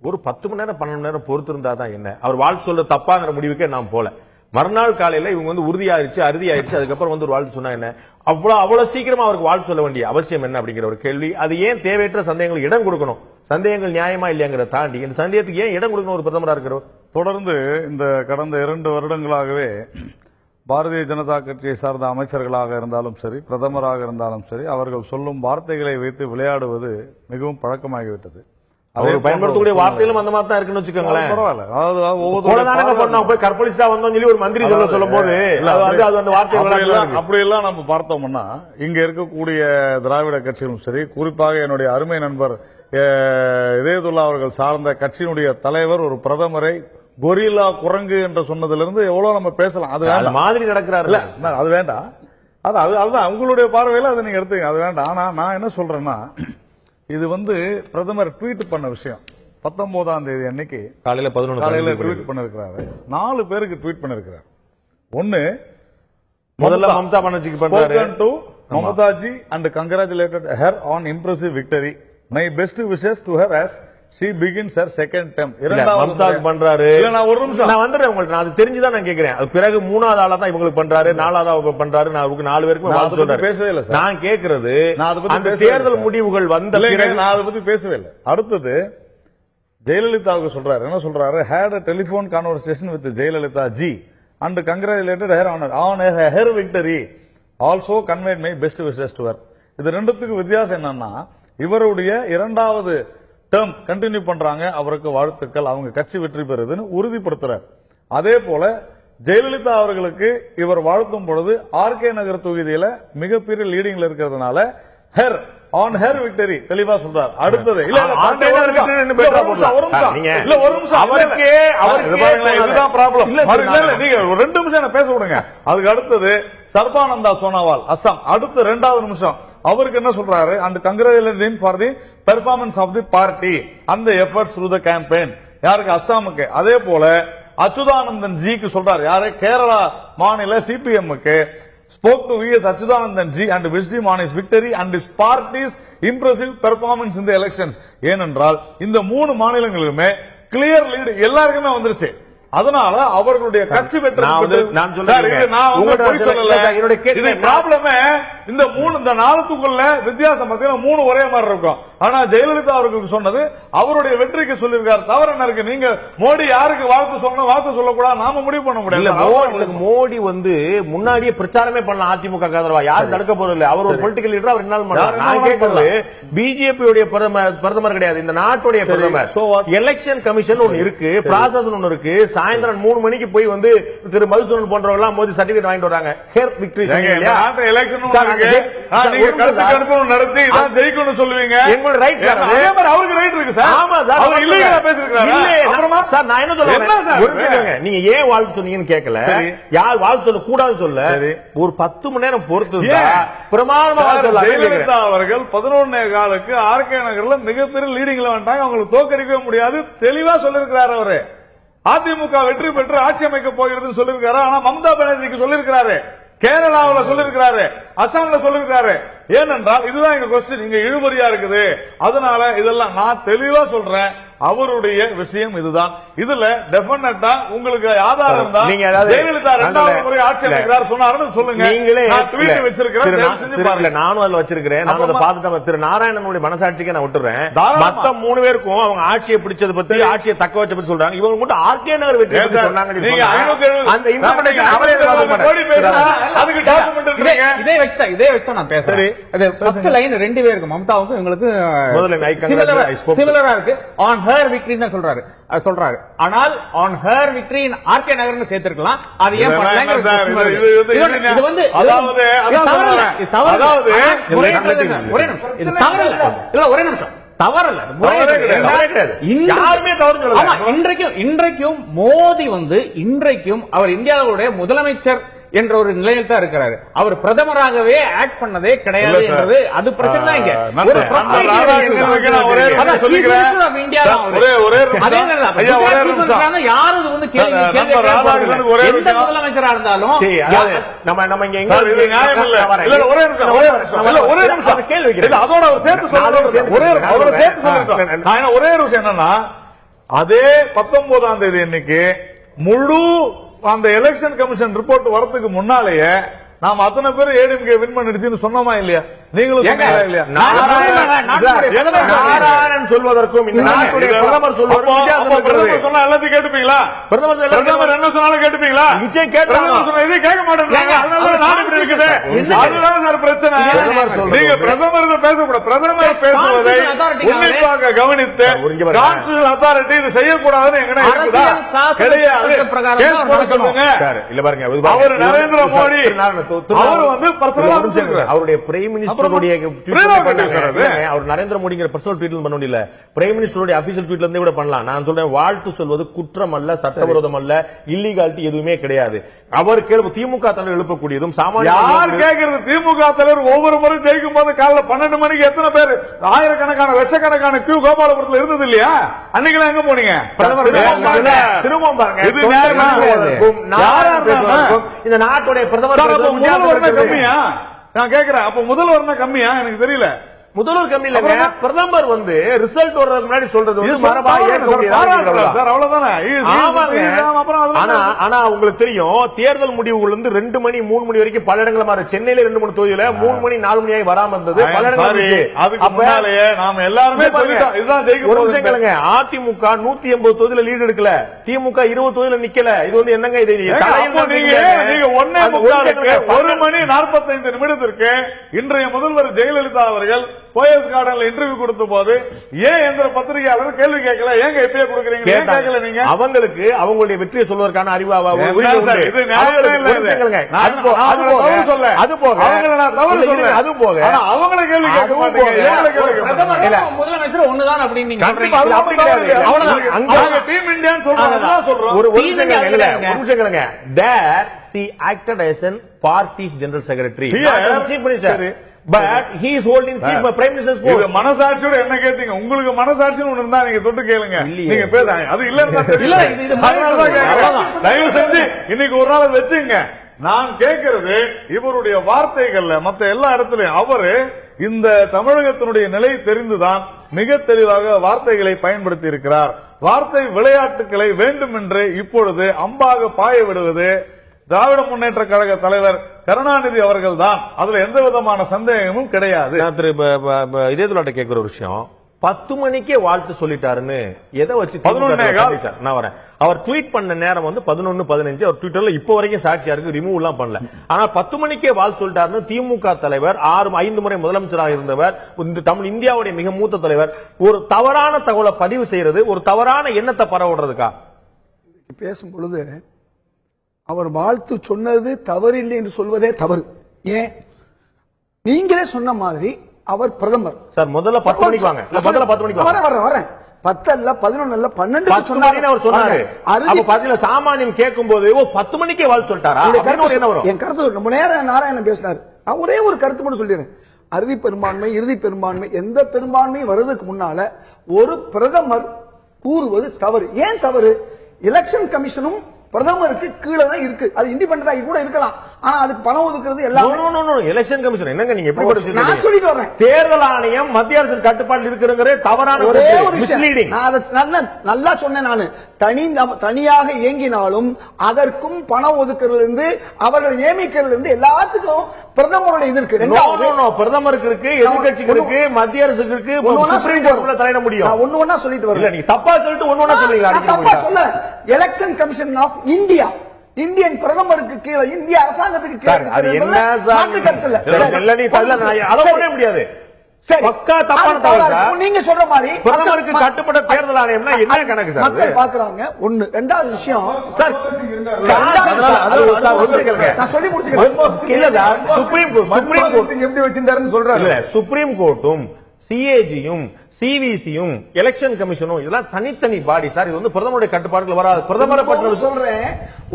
ஒரு 10 மணி நேரம் 12 மணி நேரம் பொறுத்து இருந்தாதான் என்ன, அவர் வாழ்த்து சொல்ற தப்பாங்கிற முடிவுக்கே நாம் போல. மறுநாள் காலையில இவங்க வந்து உறுதியாயிருச்சு, அறுதியாயிருச்சு, அதுக்கப்புறம் வந்து ஒரு வாழ்த்து சொன்னா என்ன, அவ்வளவு சீக்கிரமா அவருக்கு வாழ்த்து சொல்ல வேண்டிய அவசியம் என்ன அப்படிங்கிற ஒரு கேள்வி. அது ஏன் தேவையற்ற சந்தேகங்களுக்கு இடம் கொடுக்கணும்? சந்தேகங்கள் நியாயமா இல்லையாங்கிறத தாண்டி இந்த சந்தேகத்துக்கு ஏன் இடம் கொடுக்கணும் ஒரு பிரதமரா இருக்கிறோம்? தொடர்ந்து இந்த கடந்த 2 வருடங்களாகவே பாரதிய ஜனதா கட்சியை சார்ந்த அமைச்சர்களாக இருந்தாலும் சரி, பிரதமராக இருந்தாலும் சரி, அவர்கள் சொல்லும் வார்த்தைகளை வைத்து விளையாடுவது மிகவும் பழக்கமாகிவிட்டது. அவர் பயன்படுத்தக்கூடிய வார்த்தைகளும் அந்த மாதிரி தான் இருக்குன்னு வச்சுக்கோங்களேன். பரவாயில்ல, அதாவது போய் கற்பழிச்சா வந்தோம் சொல்லி ஒரு மந்திரி சொல்லும் போது அந்த வார்த்தை அப்படி எல்லாம் நம்ம பார்த்தோம்னா, இங்க இருக்கக்கூடிய திராவிட கட்சியும் சரி, குறிப்பாக என்னுடைய அருமை நண்பர் இதயதுல்லா அவர்கள் சார்ந்த கட்சியினுடைய தலைவர் ஒரு பிரதமரை கொரில்லா குரங்கு என்று சொன்னதிலிருந்து எவ்வளவு நம்ம பேசலாம். அது மாதிரி நடக்கிறாரு, அது வேண்டாம். அதுதான் உங்களுடைய பார்வையில அதை நீங்க எடுத்துங்க, அது வேண்டாம். ஆனா நான் என்ன சொல்றேன்னா, இது வந்து பிரதமர் ட்வீட் பண்ண விஷயம். 19ஆம் தேதி அன்னைக்கு காலையில 11 ட்வீட் பண்ணிருக்கிறாரு. 4 பேருக்கு ட்வீட் பண்ணிருக்கிறார். ஒன்னு, முதல்ல மம்தா பானர்ஜிக்கு பண்றாரு, மம்தாஜி and congratulated her on impressive victory. My best wishes to her as she begins her second term. மம்தாக்கு பண்றாரு. நான் ஒரு நிமிஷம் நான் வந்துடுறேன் உங்களுக்கு. நான் அது தெரிஞ்சுதான் நான் கேட்கிறேன். அது பிறகு 3வது ஆளா தான் இவங்களுக்கு பண்றாரு, 4வது அவங்க பண்றாரு. நான் 4 பேருக்கு பேசவே இல்லை. நான் கேட்கறது அந்த தேர்தல் முடிவுகள் வந்த பிறகு நான் அதை பத்தி பேசவே இல்லை. அடுத்தது ஜெயலலிதாவுக்கு சொல்றாரு. என்ன சொல்றாரு? had a telephone conversation with Jayalalitha ji and congratulated her on her victory. Also conveyed my best wishes to her. இது ரெண்டுத்துக்கு வித்தியாசம் என்னன்னா, இவருடைய 2வது டேர்ம் கண்டினியூ பண்றாங்க, அவருக்கு வாழ்த்துக்கள், அவங்க கட்சி வெற்றி பெறுதுன்னு உறுதிப்படுத்துறார். அதே போல ஜெயலலிதா அவர்களுக்கு இவர் வாழ்த்தும் பொழுது ஆர்கே நகர் தொகுதியில மிகப்பெரிய லீடிங்ல இருக்கிறதுனால ஹெர் ஆன் ஹெர் விக்டரி தெளிவா சொல்றார். அடுத்தது பேச விடுங்க. அதுக்கு அடுத்தது சர்பானந்தா சோனாவால் அஸ்ஸாம். அடுத்த 2வது நிமிஷம் அவருக்கு என்ன சொல்றாரு? அந்த congratulation for the performance of the party அந்த எஃபர்ட்ஸ் த்ரூ தி கேம்பெயின். யாருக்கு? அஸ்ஸாமுக்கு. அதே போல அச்சுதானந்தன் ஜிக்கு சொல்றாரு. யாரு? கேரளா மாநில சிபிஎம்முக்கு. spoke to V.S. Achyudanandan Ji and wished him on his victory and his party's impressive performance in the elections. ஏனென்றால் இந்த 3 மாநிலங்களுமே கிளியர் லீடு எல்லாருக்குமே வந்துருச்சு. அதனால அவர்களுடைய கட்சி வெற்றி நான் சொல்றேன். இந்த 4த்துக்குள்ள வித்தியாசம் பார்த்தீங்கன்னா 3 ஒரே மாதிரி இருக்கும். ஆனா ஜெயலலிதா அவர்களுக்கு சொன்னது அவருடைய வெற்றிக்கு சொல்லியிருக்காரு. தவறு என்ன இருக்கு? நீங்க மோடி யாருக்கு வாழ்த்து சொல்லணும், வாழ்த்து சொல்லக்கூடாது, நாம முடிவு பண்ண முடியாது. மோடி வந்து முன்னாடியே பிரச்சாரமே பண்ணலாம் அதிமுக ஆதரவா, யாரும் தடுக்க போறதில்லை. அவர் ஒரு பொலிட்டிக்கல் லீடர், அவர் என்னால் பண்ணலாம். நான் கேட்கறது பிஜேபியுடைய பிரதமர் கிடையாது, இந்த நாட்டுடைய பிரதமர். எலெக்ஷன் கமிஷன் ஒன்னு இருக்கு, ப்ராசஸ் ஒன்னு இருக்கு. சாயந்தரம் 3 மணிக்கு போய் வந்து திரு மதுசூதன் போன்றவங்க எல்லாம் மோதி சர்டிபிகேட் வாங்கிட்டு வராங்க. ஹெர் விக்டரி நடத்தி ஜெயிக்கணும் சொல்லுவீங்க. எங்களோட ரைட் அவருக்கு ரைட் இருக்கு சார். ஆமா சார், அவர் இல்லீகலா பேசிருக்காரு. சார் நான் என்ன சொல்றேன், நீங்க ஏன் வாழ்த்து சொன்னீங்கன்னு கேட்கல. யார் வாழ்த்து சொல்ல கூடாது சொல்ல ஒரு 10 மணி நேரம் பொறுத்து பிரமாணமா ஜெயலலிதா அவர்கள் 11:15 ஆர்கே நகர்ல மிகப்பெரிய லீடிங்ல வந்துட்டாங்க. அவங்களுக்கு தோற்கடிக்க முடியாது தெளிவா சொல்லிருக்கிறார். அவரு அதிமுக வெற்றி பெற்று ஆட்சி அமைக்க போகிறது சொல்லிருக்காரு. ஆனா மம்தா பானர்ஜிக்கு சொல்லிருக்கிறாரு, கேரளாவில் சொல்லிருக்கிறாரு, அசாம்ல சொல்லிருக்காரு. ஏனென்றால் இதுதான் எங்க கொஸ்டின். இங்க இழுபறியா இருக்குது. அதனால இதெல்லாம் நான் தெளிவா சொல்றேன். அவருடைய விஷயம் இதுதான். இதுல டெஃபினட்டா உங்களுக்கு ஆதாரம் இருந்தா ஜெயலலிதா 2வது முறை ஆட்சி அமைக்கிறார் சொன்னாருன்னு சொல்லுங்க. நீங்களே வச்சிருக்கிறேன், நானும் அதுல வச்சிருக்கிறேன். நான் அதை பார்த்துட்டு திரு நாராயணனுடைய மனசாட்சிக்கு நான் விட்டுறேன். மத்த 3 பேருக்கும் அவங்க ஆட்சியை பிடிச்சது பத்தி, ஆட்சியை தக்க வச்ச பத்தி சொல்றாங்க. இவங்க மட்டும் ஆர்கே நகர் வெற்றி சொன்னாங்க. இதே வச்சு நான் பேசுறேன். லைன் 2 பேருக்கு, மம்தாவுக்கும் எங்களுக்கு சிமிலரா இருக்கு. ஆன் ஹர் விக்டரி தான் சொல்றாரு. ஆனால் on her victory in RK நகர்னு சேர்த்திருக்கலாம். அது ஏன் பண்ணலங்க? இது வந்து அதாவது ஒரே நிமிஷம் தவறல்ல. இன்றைக்கும் மோடி வந்து இன்றைக்கும் அவர் இந்தியாவுடைய முதலமைச்சர் என்ற ஒரு நிலையில் தான் இருக்கிறாரு. அவர் பிரதமராகவே ஆக்ட் பண்ணதே கிடையாது என்றது அது பிரச்சனை தான். இங்க யாரும் வந்து எந்த முதலமைச்சரா இருந்தாலும் ஒரே விஷயம் என்னன்னா, அதே 19ஆம் தேதி அன்னைக்கு முழு அந்த எலெக்ஷன் கமிஷன் ரிப்போர்ட் வரதுக்கு முன்னாலேயே நாம் அத்தனை பேர் ஏடிஎம்கே வின் பண்ணிடுச்சுன்னு சொன்னோமா இல்லையா? நீங்களும் இல்லையா? நாராயணன் சொல்வதற்கும் பிரதமர் சொல்வதற்கும் சொன்னா எல்லாத்தையும் கேட்டுப்பீங்களா? பிரதமர் என்ன சொன்னாலும் கேட்டுப்பீங்களா? விஜய் கேட்க மாட்டேன். அதுதான் சார் பிரச்சனை. நீங்க பிரதமர் பேசக்கூடாது. பிரதமர் பேசுவதை உன்னிப்பாக கவனித்து கான்ஸ்டிடியூஷனல் அத்தாரிட்டி இது செய்யக்கூடாதுன்னு எங்க இருக்குதா? கிடையாது. அவர் நரேந்திர மோடி அவருடைய பிரைம் மினிஸ்டருடைய அவர் நரேந்திர மோடிங்கிற பர்சனல் ட்வீட் பண்ண முடியல. பிரைம் மினிஸ்டருடைய அபிஷியல் ட்வீட்ல இருந்து கூட பண்ணலாம். நான் சொல்றேன், வாழ்த்து சொல்வது குற்றம் அல்ல, சட்டவிரோதம் அல்ல, இல்லீகாலிட்டி எதுவுமே கிடையாது. அவர் திமுக தலைவர் எழுப்பக்கூடியதும் சாமானிய கேட்கிறது. திமுக தலைவர் ஒவ்வொரு முறை ஜெயிக்கும் போது காலைல 12 மணிக்கு எத்தனை பேர் ஆயிரக்கணக்கான லட்சக்கணக்கான கியூ கோபாலபுரத்தில் இருந்தது இல்லையா? அன்னைக்கு எங்க போனீங்க? இந்த நாட்டுடைய பிரதமர் கம்மியா? நான் கேட்கிறேன். அப்ப முதல்வர் கம்மியா? எனக்கு தெரியல. முதல்வர் கம்மி இல்ல, பிரதமர் வந்து ரிசல்ட் வர்றதுக்கு முன்னாடி சொல்றது ஆனா உங்களுக்கு தெரியும், தேர்தல் முடிவுகள் வந்து 2 மணி 3 மணி வரைக்கும் பல இடங்கள மாறி. சென்னையில 2-3 தொகுதியில 3 மணி 4 மணி ஆகி வராம இருந்தது. பல இடங்கள் அதிமுக 180 தொகுதியில லீடு எடுக்கல, திமுக 20 தொகுதியில நிக்கல. இது வந்து என்னங்க? இது நீங்க 1 மணி 45 நிமிடத்திற்கு இன்றைய முதல்வர் ஜெயலலிதா அவர்கள் போயஸ் கார்டன்ல இன்டர்வியூ கொடுத்த போது ஏன் எந்த பத்திரிகையாளர் கேள்வி கேட்கல? ஏங்க இப்பயே கொடுக்குறீங்க? கேட்கல நீங்க? அவங்களுக்கு அவங்களுடைய வெற்றியை சொல்வதற்கான அறிவாக அது போக அவங்கள கேள்வி கேட்க மாட்டீங்க. முதலமைச்சர் ஒண்ணுதான் அப்படின்னு நீங்க டீம் இந்தியான்னு சொல்றோம். ஒரு நிமிஷம். There she acted as an party's general secretary, chief minister. But he is holding chief prime minister's post. இது மனசாட்சியோட என்ன கேட்டீங்க? உங்களுக்கு மனசாட்சின்னு ஒண்ணு இருந்தா நீங்க தொட்டு கேளுங்க. நீங்க பேசுங்க. அது இல்லன்னா தயவு செஞ்சு இன்னைக்கு ஒரு நாள் வச்சுங்க. நான் கேட்கிறது இவருடைய வார்த்தைகள்ல மத்த எல்லா இடத்துலயும் அவரு இந்த தமிழகத்தினுடைய நிலை தெரிந்துதான் மிக தெளிவாக வார்த்தைகளை பயன்படுத்தி இருக்கிறார். வார்த்தை விளையாட்டுகளை வேண்டும் என்று இப்பொழுது அம்பாக பாய விடுவது திராவிட முன்னேற்ற கழக தலைவர் கருணாநிதி அவர்கள் தான். அதுல எந்த விதமான சந்தேகமும் கிடையாது. இதே தொழிலாட்ட கேட்கிற ஒரு விஷயம், 10 மணிக்கே வாழ்த்து சொல்லிட்டாருன்னு எதை வச்சு? 11 நான் வரேன். அவர் ட்வீட் பண்ண நேரம் வந்து 11:15. அவர் ட்விட்டர்ல இப்ப வரைக்கும் சாட்சியா இருக்கு, ரிமூவ் எல்லாம் பண்ணல. ஆனா 10 மணிக்கே வாழ்த்து சொல்லிட்டாருன்னு திமுக தலைவர் 5 முறை முதலமைச்சராக இருந்தவர், தமிழ் இந்தியாவுடைய மிக மூத்த தலைவர் ஒரு தவறான தகவலை பதிவு செய்யறது, ஒரு தவறான எண்ணத்தை பரவுறதுக்கா? பேசும் பொழுது அவர் வாழ்த்து சொன்னது தவறில்லை என்று சொல்வதே தவறு. ஏன்? நீங்களே சொன்ன மாதிரி அவர் பிரதமர். சார் முதல்ல 10 மணிக்கு வாங்க. முதல்ல 10 மணிக்கு வாங்க. வரேன். 10 அல்ல 11 அல்ல 12 சொன்னாரு. அவர் சொன்னாரு. அப்ப பதில சாமானியம் கேட்கும் போது 10 மணிக்கே வாழ்த்து சொல்லிட்டாரா? என்ன வரும்? என் கருத்து ரொம்ப நேரம் நாராயணன் பேசினார். ஒரே ஒரு கருத்து மட்டும் சொல்லிடுறேன். அறுதி பெரும்பான்மை, இறுதி பெரும்பான்மை, எந்த பெரும்பான்மையும் வருவதற்கு முன்னால ஒரு பிரதமர் கூறுவது தவறு. ஏன் தவறு? எலெக்ஷன் கமிஷனும் பிரதமருக்கு கீழே தான் இருக்கு. அது இண்டிபெண்டா கூட இருக்கலாம். ஆனா அதுக்கு பணம் ஒதுக்குறது எல்லாம் எலெக்ஷன் கமிஷன் என்னங்க? நீங்க எப்படி நான் சொல்லிட்டு வரேன். தேர்தல் ஆணையம் மத்திய அரசு கட்டுப்பாட்டில் இருக்கிறது தவறான ஒரே ஒரு விஷயம். நல்லா சொன்னேன். நானு தனியாக இயங்கினாலும் அதற்கும் பணம் ஒதுக்குறது இருந்து அவர்கள் நியமிக்கிறது இருந்து எல்லாத்துக்கும் பிரதமருடைய இது இருக்கு. பிரதமருக்கு இருக்கு, எதிர்கட்சிகளுக்கு, மத்திய அரசுக்கு இருக்கு. தலையிட முடியும். ஒன்னு ஒன்னா சொல்லிட்டு வரல. நீங்க தப்பா சொல்லிட்டு ஒன்னு ஒன்னா சொல்லுங்க. Election commission of India Indian பிரதமருக்கு கீழே, இந்திய அரசாங்கத்துக்கு கீழே முடியாது. பக்கா தப்பான தவறு சார். நீங்க சொல்ற மாதிரி பிரதமருக்கு கட்டுப்பட்ட தேர்தல் ஆணையம்னா என்ன கணக்கு சார்? மக்கள் பாக்குறாங்க. ஒண்ணு. ரெண்டாவது விஷயம் சார், நான் சொல்லி முடிச்சுக்கிறேன். இல்ல சார், சுப்ரீம் கோர்ட் எப்படி வச்சிருந்தாருன்னு சொல்றாரு. சுப்ரீம் கோர்ட்டும் சிஏஜியும் சிவிசியும் எலெக்ஷன் கமிஷனும் இதெல்லாம் தனித்தனி பாடி சார். இது வந்து பிரதமருடைய கட்டுப்பாடுகள் வராது. பிரதமரை பற்றி சொல்றேன்.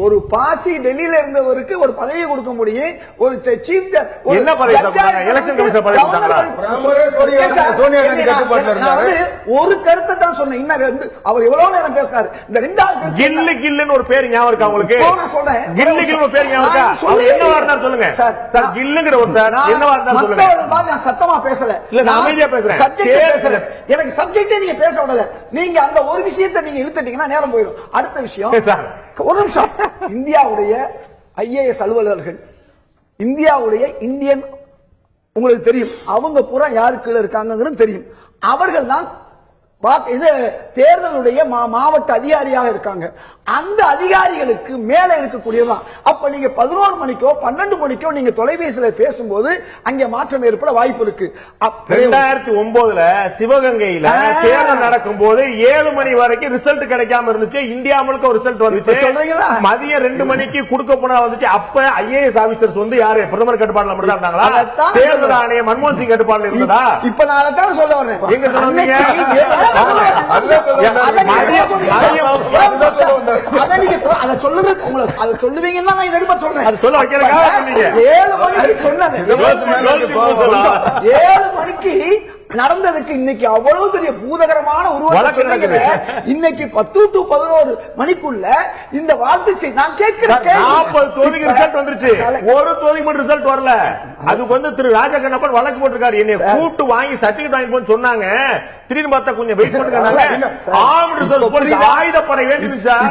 ஒரு பாசி டெல்லியில இருந்தவருக்கு ஒரு பதவியை கொடுக்க முடியும். ஒரு சீஃப் என்ன பதவி எலெக்ஷன் கமிஷன் பதவி ஒரு கருத்தை தான் சொன்னேன். இன்னும் அவர் எவ்வளவு நேரம் பேசினாரு. இந்த ரெண்டாவது கில்லு கில்லுன்னு ஒரு பேர் ஞாபகம் இருக்கா உங்களுக்கு? சொல்றேன். கில்லு கில்லு ஒரு பேர் ஞாபகம் இருக்கா? அவர் என்னவா இருந்தாலும் சொல்லுங்க சார். கில்லுங்கிற ஒரு சார் என்னவா இருந்தாலும் சொல்லுங்க. நான் சத்தமா பேசல. இல்ல, நான் அமைதியா பேசுறேன். பேசுறேன். எனக்கு சப்ஜெக்டே நீங்க பேச விடல. நீங்க அந்த ஒரு விஷயத்தை நீங்க இழுத்துட்டீங்கன்னா நேரம் போயிடும். அடுத்த விஷயம், ஒரு நிமிஷம். இந்தியாவுடைய IAS அலுவலர்கள், இந்தியாவுடைய இந்தியன் உங்களுக்கு தெரியும், அவங்க பூரா யாரு கீழே இருக்காங்கிறது தெரியும். அவர்கள் தான் தேர்தலுடைய மாவட்ட அதிகாரியாக இருக்காங்க. அந்த அதிகாரிகளுக்கு மேல இருக்கக்கூடியதான். அப்ப நீங்க 11 மணிக்கோ 12 மணிக்கோ நீங்க தொலைபேசியில பேசும்போது அங்கே மாற்றம் ஏற்பட வாய்ப்பு இருக்கு. 2009 சிவகங்கையில தேர்தல் நடக்கும் போது 7 மணி வரைக்கும் ரிசல்ட் கிடைக்காம இருந்துச்சு. இந்தியா முழுக்க ஒரு ரிசல்ட் வந்துச்சு. மதியம் 2 மணிக்கு கொடுக்க போனா வந்துச்சு. அப்ப IAS ஆபீசர்ஸ் வந்து யாரு? பிரதமர் கட்டுப்பாடுல மட்டும் இருந்தாங்களா? தேர்தல் ஆணையம் மன்மோகன் சிங் கட்டுப்பாடுல இருந்ததா? இப்ப நான் அதான் சொல்ல வரேன். எங்க சொன்னீங்க? சொல்லுவீங்கன்னா நான் இதை சொல்றேன். 7 மணிக்கு சொன்னது 7 மணிக்கு நடந்ததுக்கு இன்னைக்கு அவ்வளவு பெரிய பூதகரமான உருவாக்கம். இன்னைக்கு 10 to 11 மணிக்குள்ள இந்த வாழ்த்து நான் கேட்கிறேன். 40 தொகுதிக்கு ரிசல்ட் வந்துருச்சு. ஒரு தொகுதி மட்டும் ரிசல்ட் வரல. அதுக்கு வந்து திரு ராஜகண்ணப்பன் வழக்கு போட்டிருக்காரு. என்னை கூட்டு வாங்கி சர்டிபிகேட் வாங்கி போன்னு சொன்னாங்க. திடீர்னு பார்த்தா கொஞ்சம் வெயிட் பண்ணுங்க. ஆயுதப்படை வேண்டியது சார்.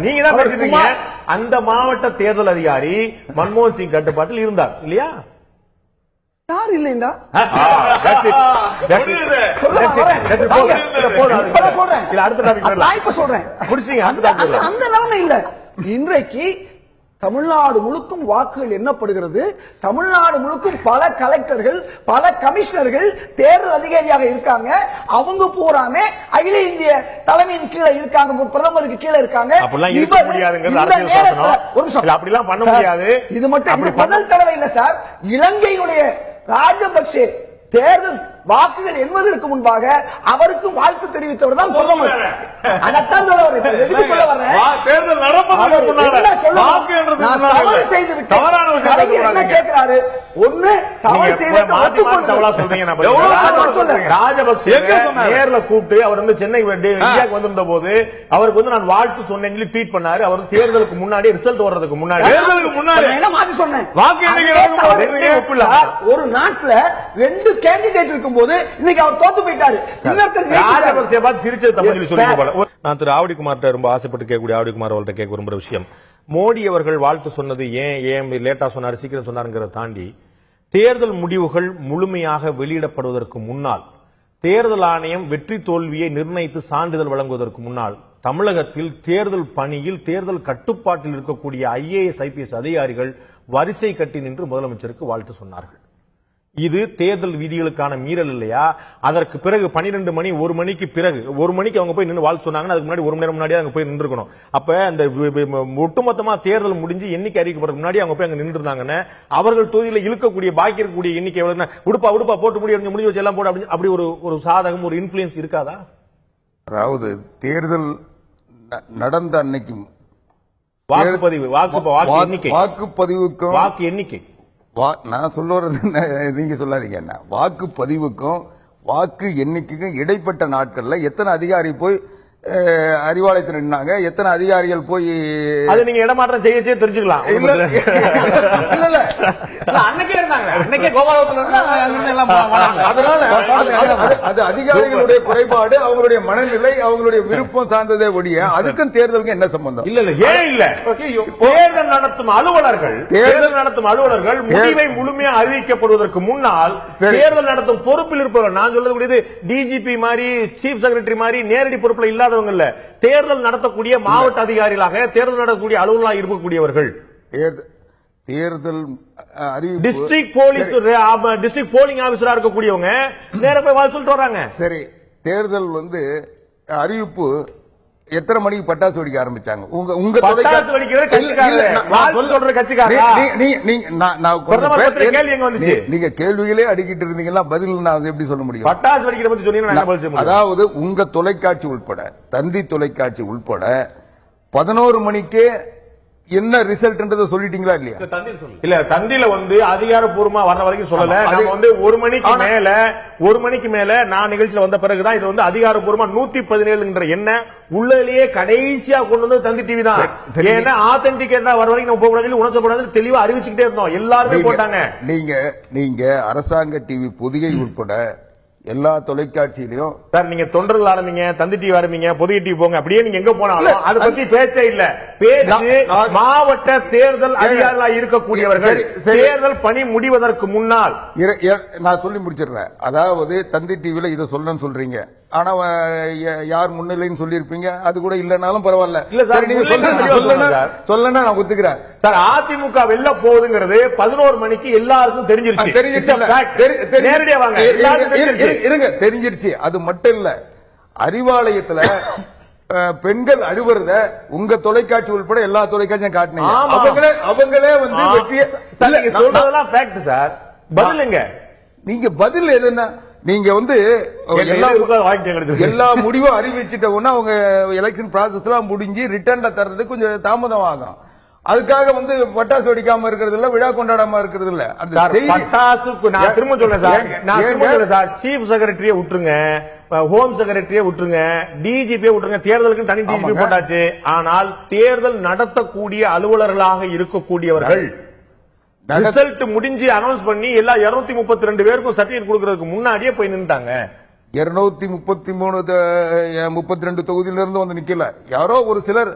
நீங்க தான் பேசிட்டீங்க. அந்த மாவட்ட தேர்தல் அதிகாரி மன்மோகன் சிங் கட்டுப்பாட்டில் இருந்தார் இல்லையா? யார் இல்லையா? அந்த நிலைமை இல்ல. இன்றைக்கு தமிழ்நாடு முழுக்கும் வாக்குகள் எண்ணப்படுகிறது. தமிழ்நாடு முழுக்கும் பல கலெக்டர்கள், பல கமிஷனர்கள் தேர்தல் அதிகாரியாக இருக்காங்க. அவங்க பூராமே அகில இந்திய தலைமையின் கீழே இருக்காங்க, பிரதமருக்கு கீழே இருக்காங்க. அப்படிலாம் பண்ண முடியாது. இது மட்டும் முதல் தடவை இல்ல சார். இலங்கையுடைய ராஜபக்சே தேர்தல் வாக்குகள் என்பதற்கு முன்பாக அவருக்கும் வாழ்த்து தெரிவித்தவர் தான் பிரதமர். அதைத்தான் சொல்ல வரேன். தேர்தல் என்ன கேட்கிறாரு? ஒண்ணு ராஜபக்சே நேர்ல கூப்பிட்டு அவர் வந்து சென்னை இந்தியாவுக்கு வந்திருந்த போது அவருக்கு வந்து நான் வாழ்த்து சொன்னேன் ட்வீட் பண்ணாரு. அவர் தேர்தலுக்கு முன்னாடி ரிசல்ட் வர்றதுக்கு முன்னாடி என்ன மாத்தி சொன்னேன். ஒரு நாட்டுல 2 கேண்டிடேட் இருக்கும் போது இன்னைக்கு அவர் தோத்து போயிட்டாரு. நான் திரு ஆவடிக்குமார்ட்ட ரொம்ப ஆசைப்பட்டு கேட்கக்கூடிய ஆவடிக்குமார் அவர்கிட்ட கேட்க விரும்புற விஷயம், மோடி அவர்கள் வாழ்த்து சொன்னது ஏன் லேட்டா சொன்னார், சீக்கிரம் சொன்னாருங்கிறத தாண்டி தேர்தல் முடிவுகள் முழுமையாக வெளியிடப்படுவதற்கு முன்னால், தேர்தல் ஆணையம் வெற்றி தோல்வியை நிர்ணயித்து சான்றிதழ் வழங்குவதற்கு முன்னால் தமிழகத்தில் தேர்தல் பணியில் தேர்தல் கட்டுப்பாட்டில் இருக்கக்கூடிய IAS IPS அதிகாரிகள் வரிசை கட்டி நின்று முதலமைச்சருக்கு வாழ்த்து சொன்னார்கள். இது தேர்தல் விதிகளுக்கான மீறல் இல்லையா? அதற்கு பிறகு 12 மணி 1 மணிக்கு பிறகு 1 மணிக்கு அவங்க போய் நின்று வாழ்த்து சொன்னாங்கன்னா அதுக்கு முன்னாடி 1 மணி நேரம் முன்னாடி அங்க போய் நின்று இருக்கணும். அப்ப அந்த ஒட்டுமொத்தமா தேர்தல் முடிஞ்சு எண்ணிக்கை அறிவிக்கப்படுறதுக்கு முன்னாடி அவங்க போய் அங்க நின்று இருந்தாங்கன்னா அவர்கள் தொகுதியில இழுக்கக்கூடிய பாக்கி இருக்கக்கூடிய எண்ணிக்கை எவ்வளவு? உடுப்பா போட்டு முடிஞ்சு வச்சு எல்லாம் போட்டு அப்படி ஒரு சாதகம், ஒரு இன்ஃபுளுன்ஸ் இருக்காதா? அதாவது தேர்தல் நடந்த அன்னைக்கு வாக்குப்பதிவுக்கும் வாக்கு எண்ணிக்கை நான் சொல்லுறது நீங்க சொல்லாதீங்க. என்ன வாக்குப்பதிவுக்கும் வாக்கு எண்ணிக்கைக்கும் இடைப்பட்ட நாட்கள்ல எத்தனை அதிகாரி போய் அறிவாலயத்தில் நின்னாங்க, எத்தனை அதிகாரிகள் போய் அது நீங்க இடமாற்றம் செய்யச்சே தெரிஞ்சுக்கலாம். அது அதிகாரிகளுடைய குறைபாடு, அவங்களுடைய மனநிலை, அவங்களுடைய விருப்பம் சார்ந்ததே ஒழிய அதுக்கும் தேர்தலுக்கு என்ன சம்பந்தம்? இல்ல ஏன் இல்ல, தேர்தல் நடத்தும் அலுவலர்கள் முடிவை முழுமையாக அறிவிக்கப்படுவதற்கு முன்னால் தேர்தல் நடத்தும் பொறுப்பில் இருப்பவர்கள், நான் சொல்லக்கூடியது DGP மாதிரி, சீஃப் செக்ரட்டரி மாதிரி நேரடி பொறுப்பில் இல்லாத சார்ந்தவங்க இல்ல, தேர்தல் நடத்தக்கூடிய மாவட்ட அதிகாரிகளாக தேர்தல் நடத்தக்கூடிய அலுவலராக இருக்கக்கூடியவர்கள், தேர்தல் டிஸ்ட்ரிக்ட் போலீஸ் டிஸ்ட்ரிக்ட் போலிங் ஆபீசரா இருக்கக்கூடியவங்க நேர போய் சொல்லிட்டு வராங்க. சரி, தேர்தல் அறிவிப்பு எத்தனை மணிக்கு பட்டாசு வெடிக்க ஆரம்பிச்சாங்க? உங்க பட்டாசு வெடிக்கிறது கட்சிக்காரங்க. நீங்க கேள்விகளே அடிக்கிட்டு இருந்தீங்கன்னா பதில் நான் எப்படி சொல்ல முடியும்? பட்டாசு வெடிக்கிற பத்தி சொன்னீங்கன்னா, அதாவது உங்க தொலைக்காட்சி உட்பட, தந்தி தொலைக்காட்சி உட்பட 11 மணிக்கே என்ன ரிசல்ட்ன்றதை சொல்லிட்டீங்களா இல்லையா? இல்ல, தந்தில அதிகாரப்பூர்வமா வர்ற வரைக்கும் சொல்லல. நம்ம 1 மணிக்கு மேல நான் நிகழ்ச்சியில வந்த பிறகுதான் இது அதிகாரப்பூர்வமா 117 எண்ண உள்ளதிலேயே கடைசியா கொண்டு வந்து தந்தி டிவி தான். ஏன்னா ஆத்தென்டிகேட்டா வர வரைக்கும் நம்ம போகக்கூடாது, உணர்த்தக்கூடாதுன்னு தெளிவா அறிவிச்சுக்கிட்டே இருந்தோம். எல்லாருமே போட்டாங்க. நீங்க அரசாங்க டிவி பொதிகை உட்பட எல்லா தொலைக்காட்சியிலையும் சார், நீங்க தொண்டர்கள் ஆரம்பிங்க, தந்தி டிவி ஆரம்பிங்க, பொதிகை டிவி போங்க, அப்படியே நீங்க எங்க போனாலும் அதை பத்தி பேச்சே இல்ல. பேச்சு மாவட்ட தேர்தல் அதிகாரிகளாக இருக்கக்கூடியவர்கள் தேர்தல் பணி முடிவதற்கு முன்னால். நான் சொல்லி முடிச்சிடுறேன். அதாவது தந்தி டிவில இதை சொல்றீங்க, ஆனா யார் முன்னிலைன்னு சொல்லியிருப்பீங்க, அது கூட இல்லனாலும் பரவாயில்ல. இல்ல சார், நீங்க சொல்லணும், நான் ஒத்துக்கிறேன் சார். அதிமுக வெல்ல போகுதுங்கிறது 11 மணிக்கு எல்லாருக்கும் தெரிஞ்சிருச்சு. நேரடியா வாங்க, இருங்க, தெரிஞ்சிருச்சு. அது மட்டும் இல்ல, அறிவாலயத்துல பெண்கள் அழுவுறத உங்க தொலைக்காட்சி உட்பட எல்லா தொலைக்காட்சியும் காட்டினீங்க. அவங்களே சொல்றதெல்லாம் ஃபேக்ட் சார். பதிலுங்க, நீங்க பதில் எதுன்னா, நீங்க எல்லா முடிவும் அறிவிச்சிட்ட உடனே அவங்க எலெக்ஷன் ப்ராசஸ் எல்லாம் முடிஞ்சு ரிட்டர்ன்ல தர்றது கொஞ்சம் தாமதம் ஆகும். அதுக்காக பட்டாசு வெடிக்காம இருக்கிறது இல்ல, விழா கொண்டாடாம இருக்கிறது இல்ல. அந்த பட்டாசுக்கு நான் திரும்ப சொல்றேன் சார், சீஃப் செக்ரட்டரியை விட்டுருங்க, ஹோம் செக்ரட்டரியை விட்டுருங்க, டிஜிபியை விட்டுருங்க, தேர்தலுக்கு தனி டிஜிபி போட்டாச்சு. ஆனால் தேர்தல் நடத்தக்கூடிய அலுவலர்களாக இருக்கக்கூடியவர்கள் ரிசல்ட் முடிஞ்சு அனௌன்ஸ் பண்ணி எல்லா 232 பேருக்கும் சர்டிபிகேட் கொடுக்கறதுக்கு முன்னாடியே போய் நின்னுட்டாங்க. 232 தொகுதியில இருந்து நிக்கல, யாரோ ஒரு சிலர்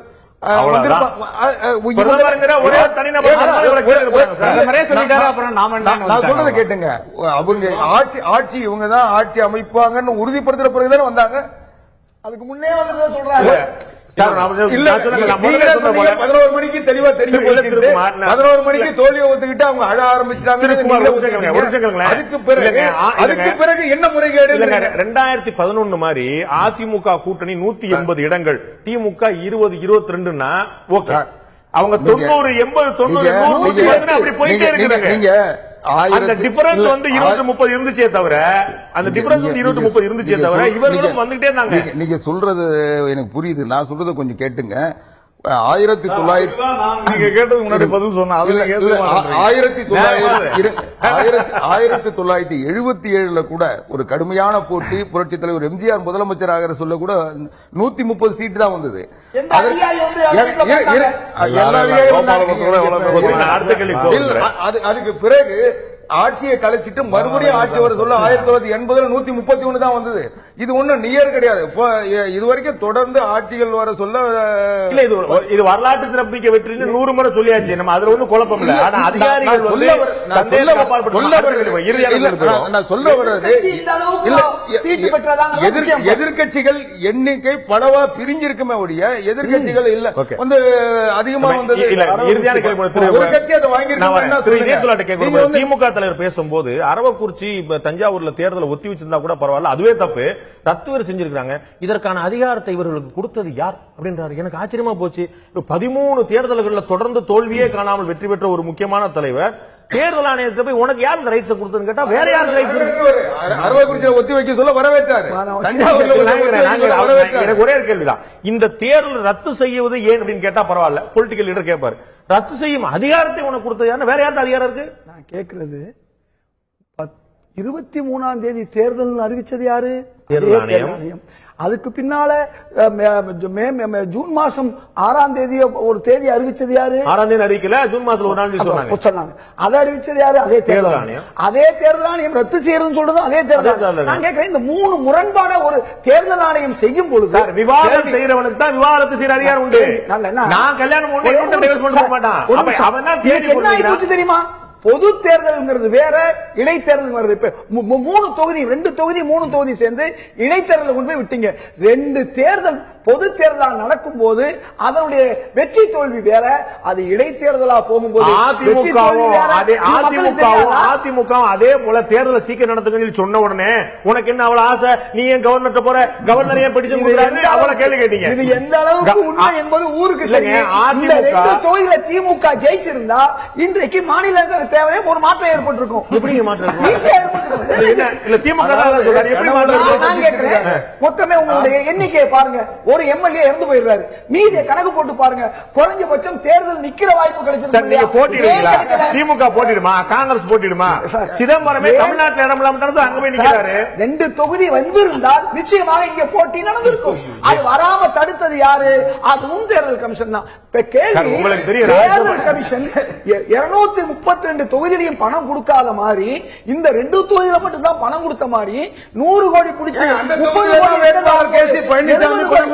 கேட்டுங்க. அவங்க ஆட்சி இவங்க தான் ஆட்சி அமைப்பாங்கன்னு உறுதிப்படுத்துற பிறகுதானே வந்தாங்க. அதுக்கு முன்னே வந்து சொல்றாங்க. 11 மணிக்கு தெளிவா தெரிஞ்சு 11 மணிக்கு தோல்வியை ஒத்துக்கிட்டு அவங்க அழ ஆரம்பிச்சாங்க. அதுக்கு பிறகு என்ன முறைகேடு? 2011 மாதிரி அதிமுக கூட்டணி 180 இடங்கள், திமுக 20-22ன்னா ஓகே, அவங்க 90, 80, 90 அப்படி போயிட்டே இருக்கிறாங்க. அந்த டிஃபரன்ஸ் 20-30 இருந்துச்சே தவிர, அந்த டிஃபரன்ஸ் 20-30 இருந்துச்சே தவிர இவர்களும் வந்துட்டே இருந்தாங்க. நீங்க சொல்றது எனக்கு புரியுது, நான் சொல்றத கொஞ்சம் கேட்டுங்க. 1977 கூட ஒரு கடுமையான போட்டி, புரட்சி தலைவர் எம்ஜிஆர் முதலமைச்சராக சொல்ல கூட 130 சீட் தான் வந்தது. அதுக்கு பிறகு ஆட்சியை கலைச்சிட்டு மறுபடியும் ஆட்சி வர சொல்ல 1980 131 தான் வந்தது. இது ஒண்ணும் நியர் கிடையாது. இது வரைக்கும் தொடர்ந்து ஆட்சிகள் வர சொல்ல இல்ல, இது வரலாற்று சிறப்பிக்க வெற்றின்னு 100 முறை சொல்லியாச்சு. நம்ம அதுல ஒன்றும் குழப்பம் இல்ல. ஆனா அதிகாரிகள் சொல்ல வர்றது எதிர்கட்சிகள் எண்ணிக்கை பலவா பிரிஞ்சிருக்குமே ஒழிய எதிர்கட்சிகள் இல்ல அதிகமா வந்தது. ஒரு கட்சி அதை வாங்கியிருக்காங்க. திமுக தலைவர் பேசும்போது அரவக்குறிச்சி தஞ்சாவூர்ல தேர்தலை ஒத்தி வச்சிருந்தா கூட பரவாயில்ல, அதுவே தப்பு, ரத்து வேறு செஞ்சிருக்காங்க. இதற்கான அதிகாரத்தை இவர்களுக்கு கொடுத்தது யார் அப்படின்றாரு. எனக்கு ஆச்சரியமா போச்சு. 13 தேர்தல்களில் தொடர்ந்து தோல்வியே காணாமல் வெற்றி பெற்ற ஒரு முக்கியமான தலைவர் தேர்தல் ஆணையத்தை போய் உனக்கு யார் இந்த ரைட்ஸ் கொடுத்ததுன்னு கேட்டா வேற யார் அரவக்குறிச்சியை ஒத்தி வைக்க சொல்ல வரவேற்றாரு. எனக்கு ஒரே கேள்விதான், இந்த தேர்தல் ரத்து செய்வது ஏன் அப்படின்னு கேட்டா பரவாயில்ல, பொலிட்டிக்கல் லீடர் கேட்பாரு, ரத்து செய்யும் அதிகாரத்தை உனக்கு கொடுத்தது யாரு, வேற யாருக்கு அதிகாரம் இருக்கு? நான் கேட்கிறது 23ஆம் தேதி தேர்தல் அறிவிச்சது யாரு? தேர்தல் ஆணையம். அதுக்கு பின்னால ஜூன் மாசம் 6ஆம் தேதி ஒரு தேதி அறிவிச்சது யாரு? 6ஆம் தேதி அறிவிக்கல, ஜூன் மாசத்துல 1ஆம் தேதி சொன்னாங்க. அதை அறிவிச்சது யாரு? அதே தேர்தல் ஆணையம். அதே தேர்தல் ஆணையம் ரத்து செய்யறதுன்னு சொல்றதும் அதே தேர்தல். நான் கேட்கிறேன், இந்த 3 முரண்பாட ஒரு தேர்தல் ஆணையம் செய்யும் பொழுது விவாதம் செய்யறவனுக்கு தான் விவாதத்தை செய்யற அதிகாரம் உண்டு. நான் கல்யாணம் பண்ண மாட்டான் தெரியுமா? பொது தேர்தல் வேற, இடைத்தேர்தல் வருது. இப்ப 3 தொகுதி 2 தொகுதி 3 தொகுதி சேர்ந்து இடைத்தேர்தல் கொண்டு போய் விட்டீங்க. 2 தேர்தல் பொது தேர்தல் நடக்கும் போது அதனுடைய வெற்றி தோல்வி வேற, அது இடைத்தேர்தலா போகும்போது அதிமுக அதே போல தேர்தலை சீக்கிரம் நடத்துங்க சொன்ன உடனே உனக்கு என்ன அவ்வளவு ஆசை, நீ ஏன் கவர்னர் போற, கவர்னர் ஏன் பிடிச்சு அவ்வளவு கேள்வி கேட்டீங்க. இது எந்த அளவுக்கு உண்மை என்பது ஊருக்கு தெரியும். தொகுதியில திமுக ஜெயிச்சிருந்தா இன்றைக்கு மாநில தேவையே ஒரு மாற்றம் ஏற்பட்டிருக்கும். எப்படி மாற்றம் மொத்தமே உங்களுடைய எண்ணிக்கையை பாருங்க, ஒரு எம்எல்ஏ இறந்து போயிடுறாரு, மீதியை கணக்கு போட்டு பாருங்க, குறைஞ்சபட்சம் தேர்தல் நிக்கிற வாய்ப்பு கிடைச்சிருக்கு. போட்டிடுவீங்களா? திமுக போட்டிடுமா, காங்கிரஸ் போட்டிடுமா? சிதம்பரமே தமிழ்நாட்டில் இடம் இல்லாம அங்க போய் நிக்கிறாரு. 2 தொகுதி வந்திருந்தால் நிச்சயமாக இங்க போட்டி நடந்திருக்கும். அது வராம தடுத்தது யாரு? அதுவும் தேர்தல் கமிஷன் தான். உங்களுக்கு தெரியும், தேர்தல் கமிஷன் 232 தொகுதியிலையும் பணம் கொடுக்காத மாதிரி இந்த 2 தொகுதியில மட்டும் தான் பணம் கொடுத்த மாதிரி 100 கோடி பிடிச்சி 30 கோடி